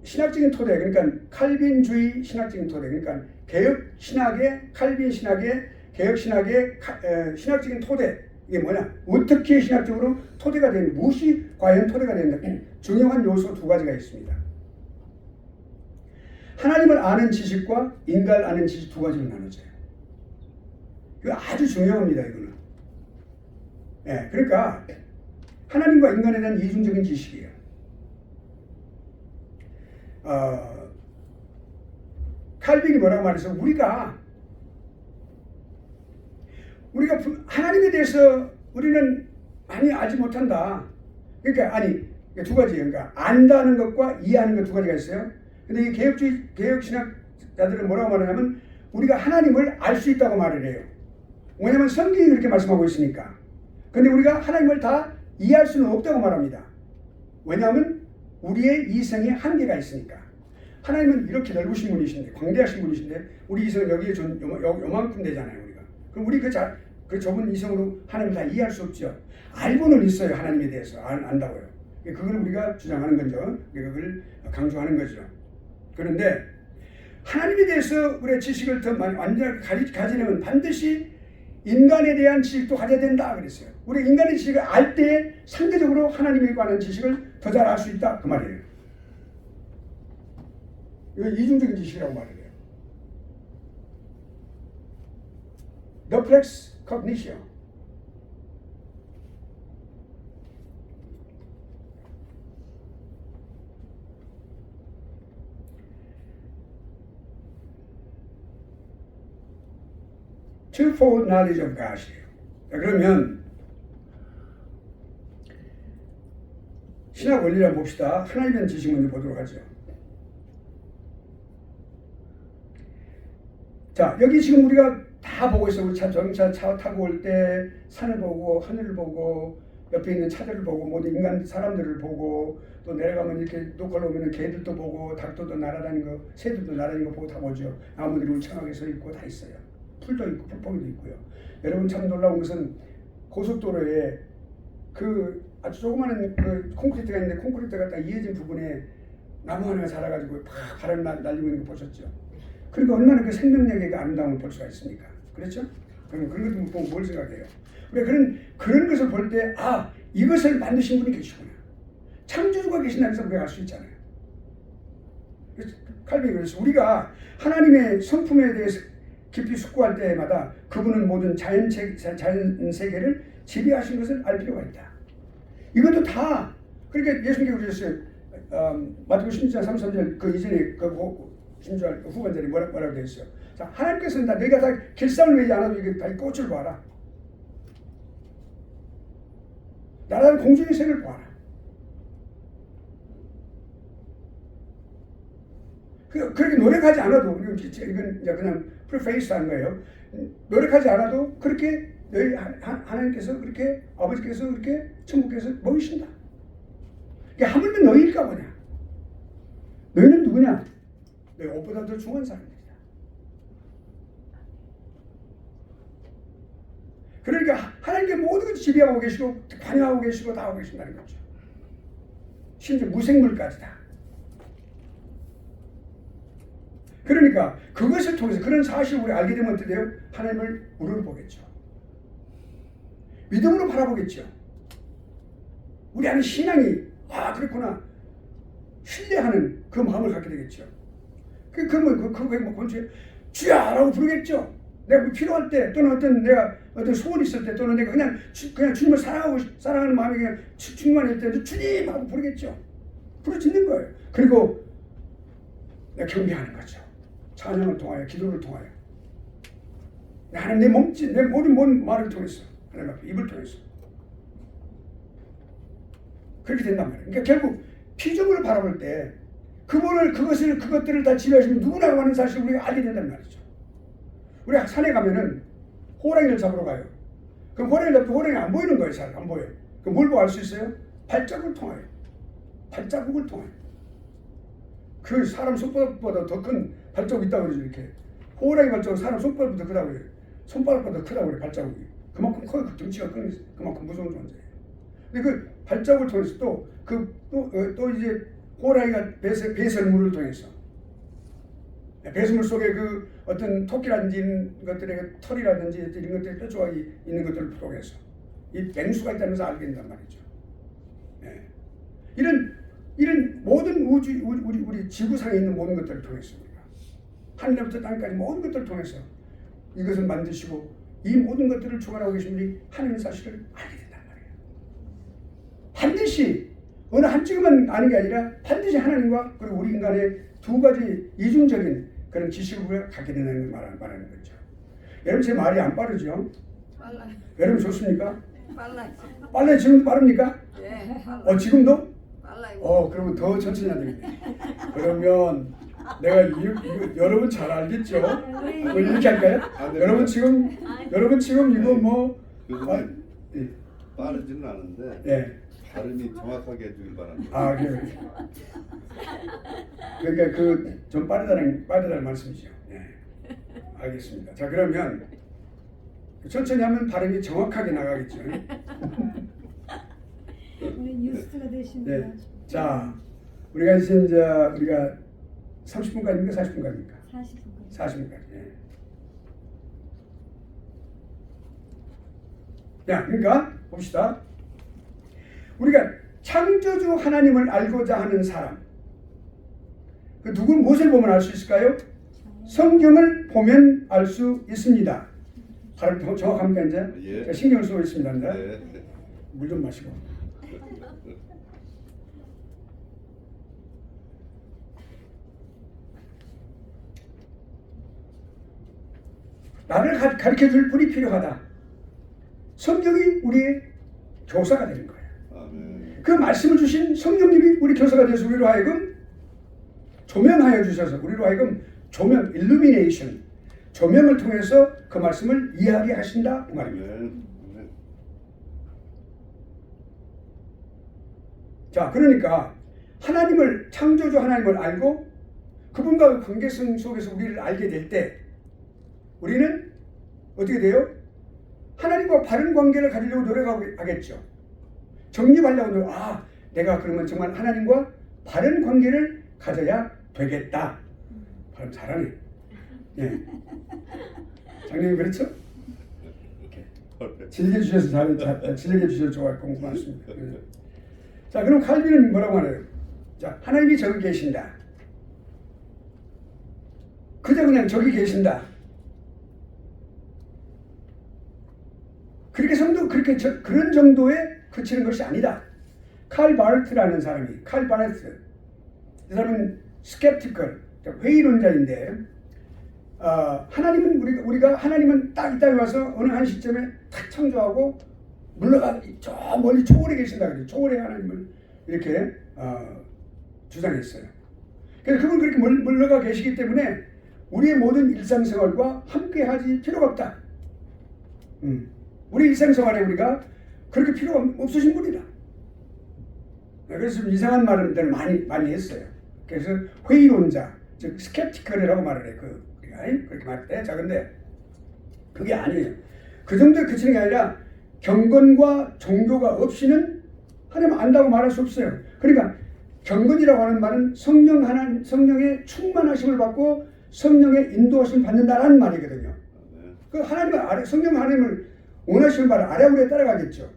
신학적인 토대 그러니까 칼빈주의 신학적인 토대 그러니까 개혁 신학의 칼빈 신학의 개혁 신학의 신학적인 토대 이게 뭐냐? 어떻게 신학적으로 토대가 되는 무엇이 과연 토대가 된다? 중요한 요소 두 가지가 있습니다. 하나님을 아는 지식과 인간을 아는 지식 두 가지로 나눠져요. 이거 아주 중요합니다. 이거는. 예, 그러니까 하나님과 인간에 대한 이중적인 지식이에요. 칼빈이 뭐라고 말해서 우리가 하나님에 대해서 우리는 많이 알지 못한다. 그러니까 두 가지예요. 그러니까 안다는 것과 이해하는 것 두 가지가 있어요. 근데 이 개혁 신학자들은 뭐라고 말하냐면 우리가 하나님을 알 수 있다고 말을 해요. 왜냐하면 성경이 그렇게 말씀하고 있으니까. 근데 우리가 하나님을 다 이해할 수는 없다고 말합니다. 왜냐하면 우리의 이성에 한계가 있으니까. 하나님은 이렇게 넓으신 분이신데 광대하신 분이신데 우리 이성은 여기에 요만큼 되잖아요. 우리가. 그럼 우리 그 좁은 이성으로 하나님을 다 이해할 수 없죠. 알고는 있어요. 하나님에 대해서 안다고요. 그걸 우리가 주장하는 거죠. 그걸 강조하는 거죠. 그런데 하나님에 대해서 우리의 지식을 더 많이 완전히 가지려면 반드시 인간에 대한 지식도 가져야 된다 그랬어요. 우리 인간의 지식을 알 때 상대적으로 하나님에 관한 지식을 더 잘 알 수 있다 그 말이에요. 이거 이중적인 지식이라고 말을 해요. Duplex cognition. Twofold knowledge of God이에요. 그러면 신학 원리를 한번 봅시다. 하나님에 대한 지식 먼저 보도록 하죠. 자, 여기 지금 우리가 다 보고 있어요. 우리 자동차 타고 올 때 산을 보고 하늘을 보고 옆에 있는 차들을 보고 모든 인간 사람들을 보고 또 내려가면 이렇게 노컬로 오면 개들도 보고 닭들도 날아다니는 거 새들도 날아다니는 거 보고 다 보죠. 나무들이 울창하게 서 있고 다 있어요. 풀도 있고 풀포기도 있고요. 여러분 참 놀라운 것은 고속도로에 그 아주 조그마한 그 콘크리트가 있는데 콘크리트가 딱 이어진 부분에 나무 하나가 자라가지고 팍 바람 날리고 있는 거 보셨죠? 그러니까 얼마나 그 생명력의 아름다움을 볼 수가 있습니까? 그렇죠? 그럼 그런 것도 보고 뭘 생각해요? 우리가 그런 것을 볼 때 이것을 만드신 분이 계시구나. 창조주가 계신다는 것을 우리가 알 수 있잖아요. 칼빈이 그래서 우리가 하나님의 성품에 대해서 깊이 숙고할 때마다 그분은 모든 자연 세계를 지배하신 것을 알 필요가 있다. 이것도 다 그러니까 예수님께서 그러셨어요. 마태복음 16장 33절 그 이전에 그 심지어 후반절에 뭐라고 되어 있어요. 자, 하나님께서는 너희가 다 길쌈을 매지 않아도 이게 다 꽃을 봐라. 나라는 공중의 색을 봐라. 그렇게 노력하지 않아도 이건 이제 그냥 프리페이스한 거예요. 노력하지 않아도 그렇게 너희 하나님께서 그렇게 아버지께서 그렇게 천국께서 보이신다. 이게 하물며 너희일까 보냐? 너희는 누구냐? 너희 옷보다 더 중요한 사람들이다. 그러니까 하나님께 모든 것을 지배하고 계시고 관여하고 계시고 다 하고 계신다는 거죠. 심지어 무생물까지 다. 그러니까 그것을 통해서 그런 사실을 우리 알게 되면 어떻게 돼요? 하나님을 우러러 보겠죠. 믿음으로 바라보겠죠. 우리 안에 신앙이 그렇구나 신뢰하는 그 마음을 갖게 되겠죠. 그러면 그거 건축에 주야라고 부르겠죠. 내가 뭐 필요할 때 또는 내가 어떤 소원이 있을 때 또는 내가 그냥 주님을 사랑하는 마음이 그냥 충만할 때 주님 하고 부르겠죠. 부르짖는 거예요. 그리고 내가 경배하는 거죠. 찬양을 통하여 기도를 통하여 하나님 내 몸짓 내 모든 말을 통해서 하나님 앞에 입을 통해서 그렇게 된단 말이에요. 그러니까 결국 피조물을 바라볼 때 그것들을 다 지배하시면 누구나 하는 사실을 우리가 알게 된단 말이죠. 우리가 산에 가면은 호랑이를 잡으러 가요. 그럼 호랑이를 잡고 호랑이 안 보이는 거예요. 잘 안 보여요. 그럼 뭘 보고 알 수 있어요? 발자국을 통하여. 발자국을 통하여. 그 사람 손바닥보다 더 큰 발자국 있다고 그러죠. 이렇게 호랑이 발자국 사람 손바닥보다 크다고 그래요. 손바닥보다 더 크다고 그래요. 발자국이. 그만큼 커요. 그 덩치가 큰 그만큼 무서운 존재예요. 근데 그 발자국을 통해서 또 이제 호랑이가 배설물을 통해서 배설물 속에 그 어떤 토끼라든지 이런 것들의 털이라든지 이런 것들이 뾰족하게 있는 것들을 통해서 이 뱅수가 있다면서 알게 된단 말이죠. 네. 이런 모든 우리 지구상에 있는 모든 것들을 통해서 우리가 하늘부터 땅까지 모든 것들을 통해서 이것을 만드시고 이 모든 것들을 주관하고 계신 분이 하나님의 사실을 알게 된단 말이에요. 반드시 어느 한쪽만 아는 게 아니라 반드시 하나님과 그리고 우리 인간의 두 가지 이중적인 그런 지식을 갖게 된다는 걸 말하는 거죠. 여러분 제 말이 안 빠르죠? 빨라요. 여러분 좋습니까? 빨라요. 빨라요? 지금도 빠릅니까? 네. 빨라요. 지금도? 빨라요. 그러면 더 천천히 해야 되겠네. 그러면 내가 여러분 잘 알겠죠? 이렇게 할까요? 여러분 지금 이거 뭐 교수님, 빠르지는 않은데 네. 발음이 정확하게 해주길 바랍니다. 그래요. 그러니까 좀 빠르다는 말씀이죠. 네. 알겠습니다. 자 그러면 천천히 하면 발음이 정확하게 나가겠죠. 우리 뉴스가 되십니다. 네. 자 우리가 우리가 30분까지입니까? 40분까지입니까? 40분까지. 40분까지. 예. 자, 그러니까 봅시다. 우리가 창조주 하나님을 알고자 하는 사람. 그 누구는 무엇을 보면 알 수 있을까요? 성경을 보면 알 수 있습니다. 발음 정확합니까 이제? 예. 제가 신경을 쓰고 있습니다. 네. 물 좀 마시고. 나를 가르쳐줄 분이 필요하다. 성경이 우리의 교사가 되는 거예요. 아멘. 그 말씀을 주신 성령님이 우리 교사가 되어서 우리로 하여금 조명하여 주셔서 우리로 하여금 조명, 일루미네이션, 조명을 통해서 그 말씀을 이해하게 하신다 그 말입니다. 아멘. 자, 그러니까 하나님을 창조주 하나님을 알고 그분과 관계성 속에서 우리를 알게 될 때 우리는 어떻게 돼요? 하나님과 바른 관계를 가지려고 노력하겠죠. 정립하려고 내가 그러면 정말 하나님과 바른 관계를 가져야 되겠다. 발음 잘하네. 예. 장님이 그렇죠? 즐겨주셔서 즐겨주셔서 좋아요. 공부 많습니다. 예. 자, 그럼 칼빈은 뭐라고 하나요? 자, 하나님이 저기 계신다. 그냥 저기 계신다. 그런 정도에 그치는 것이 아니다. 칼 바르트라는 사람이, 칼 바르트, 이 사람은 스캡티컬, 회의론자인데, 하나님은 우리가 하나님은 딱 이 땅에 와서 어느 한 시점에 탁 창조하고 물러가 저 멀리 초월에 계신다 그래요. 초월의 하나님을 이렇게 주장했어요. 그래서 그분 그렇게 물러가 계시기 때문에 우리의 모든 일상생활과 함께하지 필요가 없다. 우리 일상생활에 우리가 그렇게 필요가 없으신 분이다. 그래서 좀 이상한 말을 많이 했어요. 그래서 회의론자, 즉 스캡티컬이라고 말을 해. 우리가 그렇게 말할 때. 자, 근데 그게 아니에요. 그 정도에 그치는 게 아니라 경건과 종교가 없이는 하나님 안다고 말할 수 없어요. 그러니까 경건이라고 하는 말은 성령의 충만하심을 받고 성령의 인도하심 받는다라는 말이거든요. 네. 그 하나님을 성령 하나님을 원하시는 바를 아뢰우에 따라가겠죠.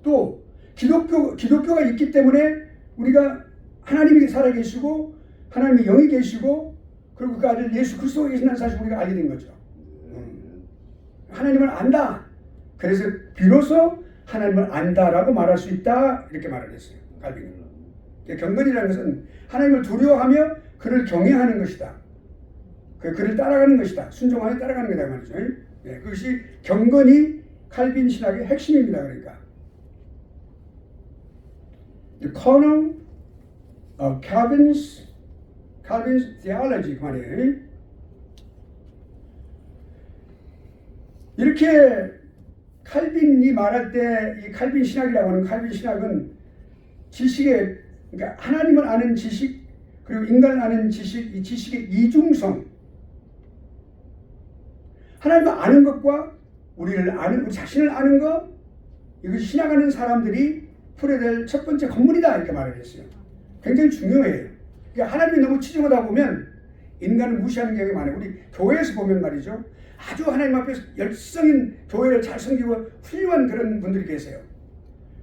또 기독교가 있기 때문에 우리가 하나님이 살아계시고 하나님의 영이 계시고 그리고 그 아들 예수 그리스도가 계신다는 사실을 우리가 알게 된 거죠. 하나님을 안다. 그래서 비로소 하나님을 안다라고 말할 수 있다 이렇게 말을 했어요. 갈비는. 경건이라는 것은 하나님을 두려워하며 그를 경외하는 것이다. 그를 따라가는 것이다. 순종하며 따라가는 거다 말이죠. 네, 그것이 경건이 칼빈 신학의 핵심입니다. 그러니까 The kernel of Calvin's theology 그 말이에요. 이렇게 칼빈이 말할 때 이 칼빈 신학이라고 하는 칼빈 신학은 지식의 그러니까 하나님을 아는 지식 그리고 인간을 아는 지식 이 지식의 이중성 하나님을 아는 것과 우리를 아는 우리 자신을 아는 것 이것이 신학하는 사람들이 풀어야 될 첫 번째 건물이다 이렇게 말을 했어요. 굉장히 중요해요. 그러니까 하나님이 너무 치중하다 보면 인간을 무시하는 경우가 많아요. 우리 교회에서 보면 말이죠. 아주 하나님 앞에서 열성인 교회를 잘 섬기고 훌륭한 그런 분들이 계세요.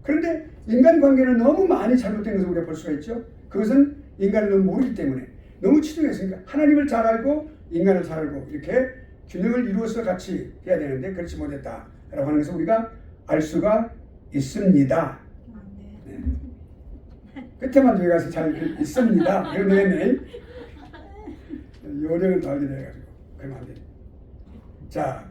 그런데 인간관계는 너무 많이 잘못된 것을 우리가 볼 수가 있죠. 그것은 인간을 너무 모르기 때문에 너무 치중했으니까 하나님을 잘 알고 인간을 잘 알고 이렇게 균형을 이루어서 같이 해야 되는데 그렇지 못했다라고 하는 것을 우리가 알 수가 있습니다. 네. 끝에만 저기 가서 잘 있습니다. 이런 내내 요령을 더 알게 돼가지고 그러면 안 돼요. 자,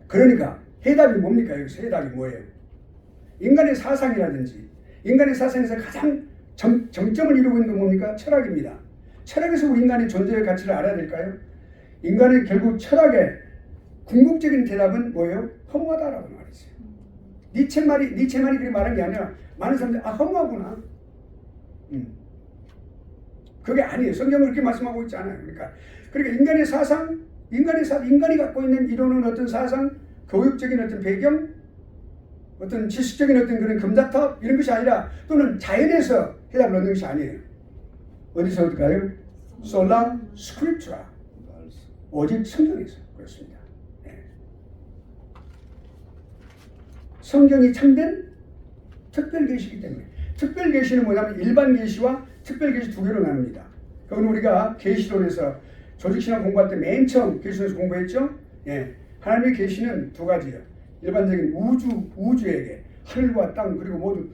그러니까 해답이 뭡니까? 여기서 해답이 뭐예요? 인간의 사상이라든지 인간의 사상에서 가장 정점을 이루고 있는 건 뭡니까? 철학입니다. 철학에서 우리 인간의 존재의 가치를 알아야 될까요? 인간의 결국 철학의 궁극적인 대답은 뭐예요? 허무하다라고 말했어요. 니체 말이 그렇게 말한 게 아니라 많은 사람들이 허무하구나. 그게 아니에요. 성경은 그렇게 말씀하고 있지 않아요. 그러니까 인간의 사상, 인간이 갖고 있는 이루는 어떤 사상, 교육적인 어떤 배경, 어떤 지식적인 어떤 그런 금자탑 이런 것이 아니라 또는 자연에서 해답을 얻는 것이 아니에요. 어디서 얻을까요? 솔라 스크립트라. 오직 성경에서 그렇습니다. 네. 성경이 참된 특별 계시이기 때문에 특별 계시는 뭐냐면 일반 계시와 특별 계시 두 개로 나눕니다. 그건 우리가 계시론에서 조직신학 공부할 때 맨 처음 계시론에서 공부했죠. 예. 하나님의 계시는 두 가지예요. 일반적인 우주에게 하늘과 땅 그리고 모든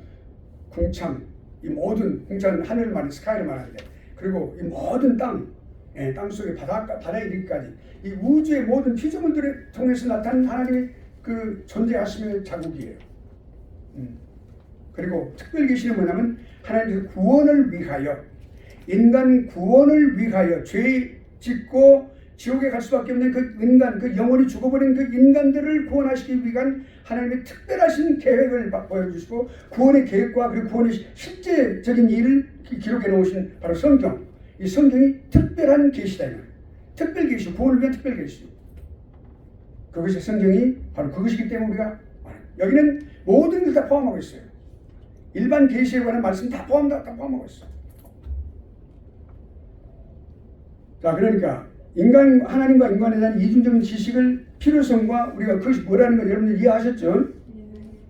궁창 이 모든 궁창은 하늘을 말하는 스카이를 말하는데 그리고 이 모든 땅 속의 바다에 이르기까지 이 우주의 모든 피조물들을 통해서 나타난 하나님의 그 존재하심의 자국이에요. 그리고 특별 계시는 뭐냐면 하나님의 구원을 위하여 인간 구원을 위하여 죄 짓고 지옥에 갈 수밖에 없는 그 인간, 그 영원히 죽어버린 그 인간들을 구원하시기 위한 하나님의 특별하신 계획을 보여주시고 구원의 계획과 그리고 구원의 실제적인 일을 기록해 놓으신 바로 성경. 이 성경이 특별한 계시다. 특별 계시, 구원을 위한 특별 계시. 그것이 성경이 바로 그것이기 때문에 우리가 여기는 모든 것을 다 포함하고 있어요. 일반 계시에 관한 말씀 다 포함하고 있어요. 자, 그러니까 하나님과 인간에 대한 이중적인 지식을 필요성과 우리가 그것이 뭐라는 걸 여러분들 이해하셨죠?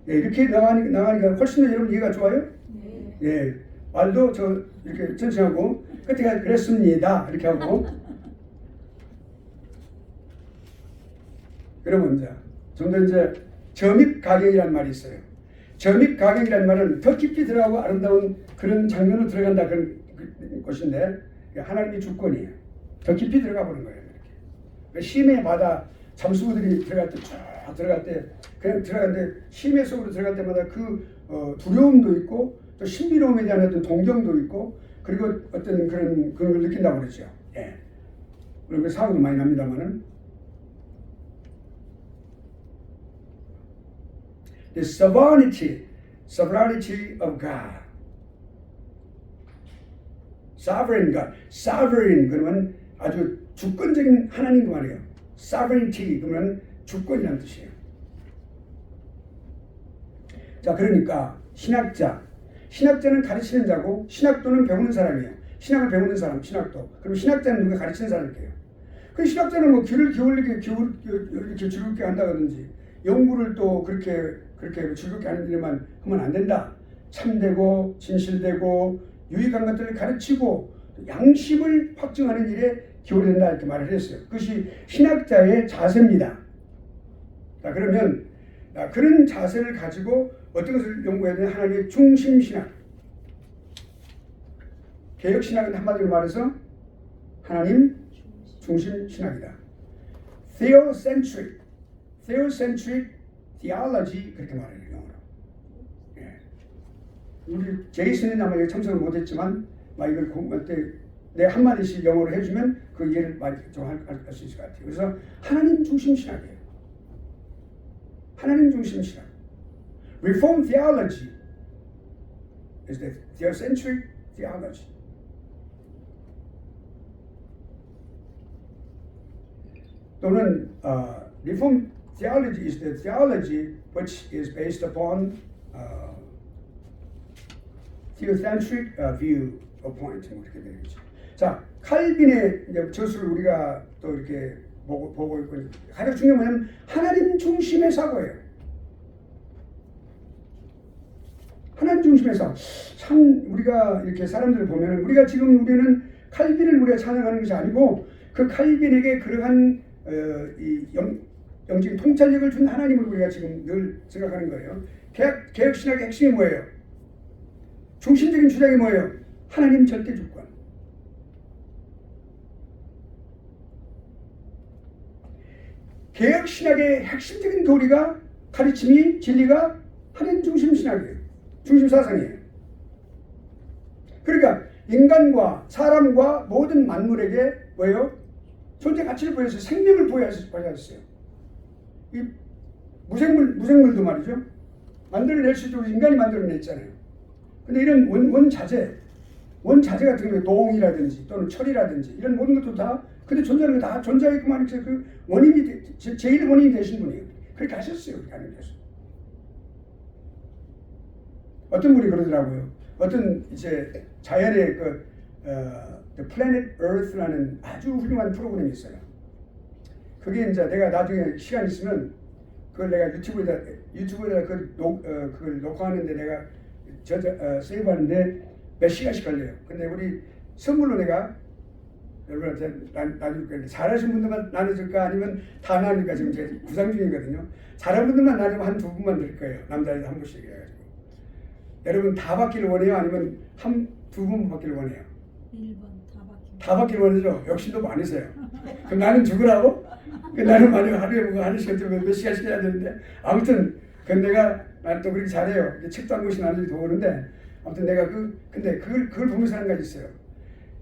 네, 이렇게 나가니까 훨씬 더 여러분 이해가 좋아요? 네. 말도 저 이렇게 천천히 하고 끝에 그랬습니다 이렇게 하고 그러면 이제 좀 더 이제 점입 가격이라는 말이 있어요. 점입 가격이라는 말은 더 깊이 들어가고 아름다운 그런 장면으로 들어간다 그런 것인데 하나님의 주권이에요. 더 깊이 들어가 보는 거예요. 이렇게. 심해 바다 잠수부들이 들어갈 때 쫙 들어갈 때 그냥 들어가는데 심해 속으로 들어갈 때마다 그 두려움도 있고 또 신비로움에 대한 어떤 동경도 있고 그리고 어떤 그런 걸 느낀다고 그러죠. 예. 그리고 사고도 많이 납니다만은 the sovereignty of God. sovereign God. sovereign 그러면 아주 주권적인 하나님 그 말이에요. sovereignty 그러면 주권이라는 뜻이에요. 자, 그러니까 신학자는 가르치는 자고 신학도는 배우는 사람이에요. 신학을 배우는 사람, 신학도. 그럼 신학자는 누가 가르치는 사람이에요. 그 신학자는 뭐 귀를 이렇게 즐겁게 한다든지 연구를 또 그렇게 즐겁게 하는 일만 하면 안 된다. 참되고 진실되고 유익한 것들을 가르치고 양심을 확증하는 일에 기울여야 된다 이렇게 말을 했어요. 그것이 신학자의 자세입니다. 자, 그러면 그런 자세를 가지고 어떤 것을 연구해야 되냐? 하나님의 중심신학. 개혁신학은 한마디로 말해서 하나님 중심신학이다. Theocentric theology 그렇게 말해요. 영어로. 예. 우리 제이슨은 아마 참석을 못했지만 이걸 공부할 때 내 한마디씩 영어로 해주면 그 이해를 많이 좀 할 수 있을 것 같아요. 그래서 하나님 중심신학이에요. 하나님 중심신학. Reformed theology is the theocentric theology. 또는 Reformed theology is the theology which is based upon theocentric view of point. 이렇게 되겠죠. 자, 칼빈의 저술을 우리가 또 이렇게 보고 있고 가장 중요한 뭐냐면 하나님 중심의 사고예요. 하나님 중심의 사고. 참 우리가 이렇게 사람들을 보면 우리는 칼빈을 우리가 찬양하는 것이 아니고 그 칼빈에게 그러한 이 영적인 통찰력을 준 하나님을 우리가 지금 늘 생각하는 거예요. 개혁신학의 핵심이 뭐예요? 중심적인 주장이 뭐예요? 하나님 절대 주권. 개혁신학의 핵심적인 도리가 가르침이 진리가 하나님 중심신학이에요. 중심사상이에요. 그러니까 인간과 사람과 모든 만물에게 뭐예요? 존재 가치를 부여해서 생명을 부여하셨어요. 이 무생물도 말이죠. 만들어낼 수 있도록 인간이 만들어냈잖아요. 근데 이런 원자재 같은 경우에 동이라든지 또는 철이라든지 이런 모든 것도 다 근데 존재하는 거 다 존재하겠구만. 그 원인이 제일 원인이 되신 분이에요. 그렇게 하셨어요. 하나님께서. 어떤 분이 그러더라고요. 어떤 이제 자연의 The Planet Earth라는 아주 훌륭한 프로그램이 있어요. 그게 이제 내가 나중에 시간 있으면 그걸 내가 유튜브에다 그걸 녹화하는데 내가 세이브하는데 몇 시간씩 걸려요. 근데 우리 선물로 내가 여러분한테 나눌 건데 잘하신 분들만 나눠줄까 아니면 다 나눌까 지금 제가 구상 중이거든요. 잘하는 분들만 나누면 한 두 분만 드릴 거예요. 남자애들 한 분씩 해가지고. 여러분 다 받기를 원해요? 아니면 두 분 받기를 원해요? 1번 다 받기를 원하죠? 욕심도 많으세요. 그럼 나는 죽으라고? 나는 많이 하루에 뭐 하나씩 들으면 몇 시간씩 해야 되는데 아무튼 내가 난 또 그렇게 잘해요. 책도 한 권씩 나누기 더 오는데 아무튼 내가 근데 그걸 보면서 하는 가지 있어요.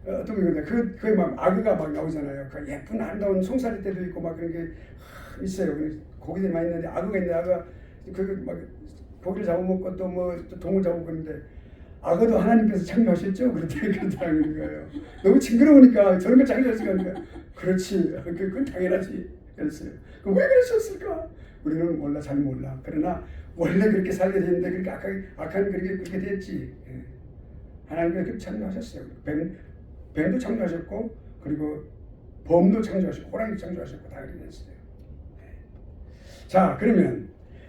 어떤 게 그런데 그게 막 악어가 막 나오잖아요. 그 예쁜 아름다운 송사리 때도 있고 막 그런 게 있어요. 고기들이 많이 있는데 악어가 있는데 악어 막 고기를 잡아먹고 또 동물 잡아먹고 있는데 악어도 하나님께서 창조하셨죠? 그렇다는 거예요. 너무 징그러우니까 저런 걸 창조하시니까 그러니까 그렇지. 그건 당연하지. 그랬어요. 그럼 왜 그러셨을까? 우리는 잘 몰라. 그러나 원래 그렇게 살게 되는데 그렇게 악한 그렇게 됐지. 하나님께서 그렇게 창조하셨어요. 뱀도 창조하셨고 그리고 범도 창조하셨고 호랑이도 창조하셨고 다 그렇게 됐어요. 자,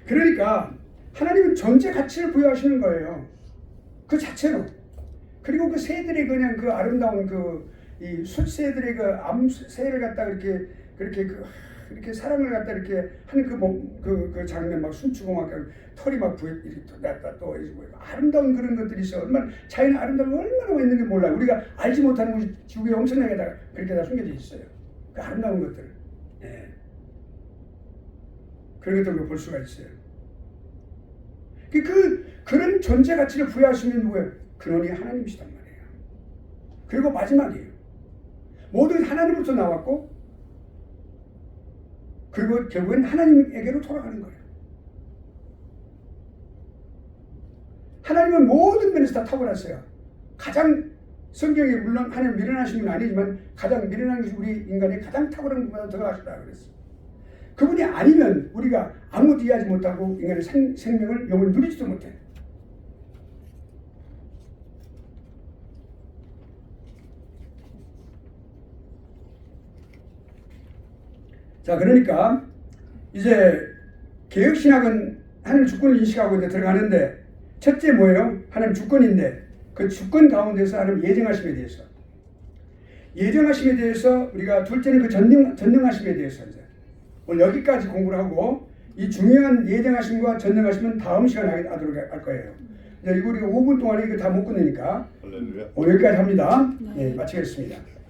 그러니까 하나님은 존재 가치를 부여하시는 거예요. 그 자체로. 그리고 그 새들의 그냥 그 아름다운 이 숫새들의 그 암새를 갖다 그렇게 사랑을 갖다 이렇게 하는 그 장면 막 숨추고 막 털이 막 났다 또 아름다운 그런 것들이 있어. 얼마나 자연의 아름다움이 얼마나 있는 게 몰라요. 우리가 알지 못하는 것이 지구에 엄청나게 그렇게 다 숨겨져 있어요. 그 아름다운 것들. 예. 그런 것들을 볼 수가 있어요. 그런 존재 가치를 부여하시는 누구예요? 근원이 하나님이시단 말이에요. 그리고 마지막이에요. 모든 하나님으로부터 나왔고 그리고 결국엔 하나님에게로 돌아가는 거예요. 하나님은 모든 면에서 다 탁월하세요. 가장 성경에 물론 하나님 미련하신 분 아니지만 가장 미련한 것이 우리 인간의 가장 탁월한 것보다 더 하시다 그랬어요. 그분이 아니면 우리가 아무것도 이해하지 못하고 인간의 생명을 영원히 누리지도 못해. 자, 그러니까 이제 개혁신학은 하나님 주권을 인식하고 이제 들어가는데 첫째 뭐예요? 하나님 주권인데 그 주권 가운데서 하나님 예정하심에 대해서 예정하심에 대해서 우리가 둘째는 그 전능하심에 대해서 이제 오늘 여기까지 공부를 하고 이 중요한 예정하심과 전능하심은 다음 시간에 하도록 할 거예요. 이제 이거 우리가 5분 동안에 이거 다 못 끝내니까 할렐루야. 오늘 여기까지 합니다. 네, 마치겠습니다.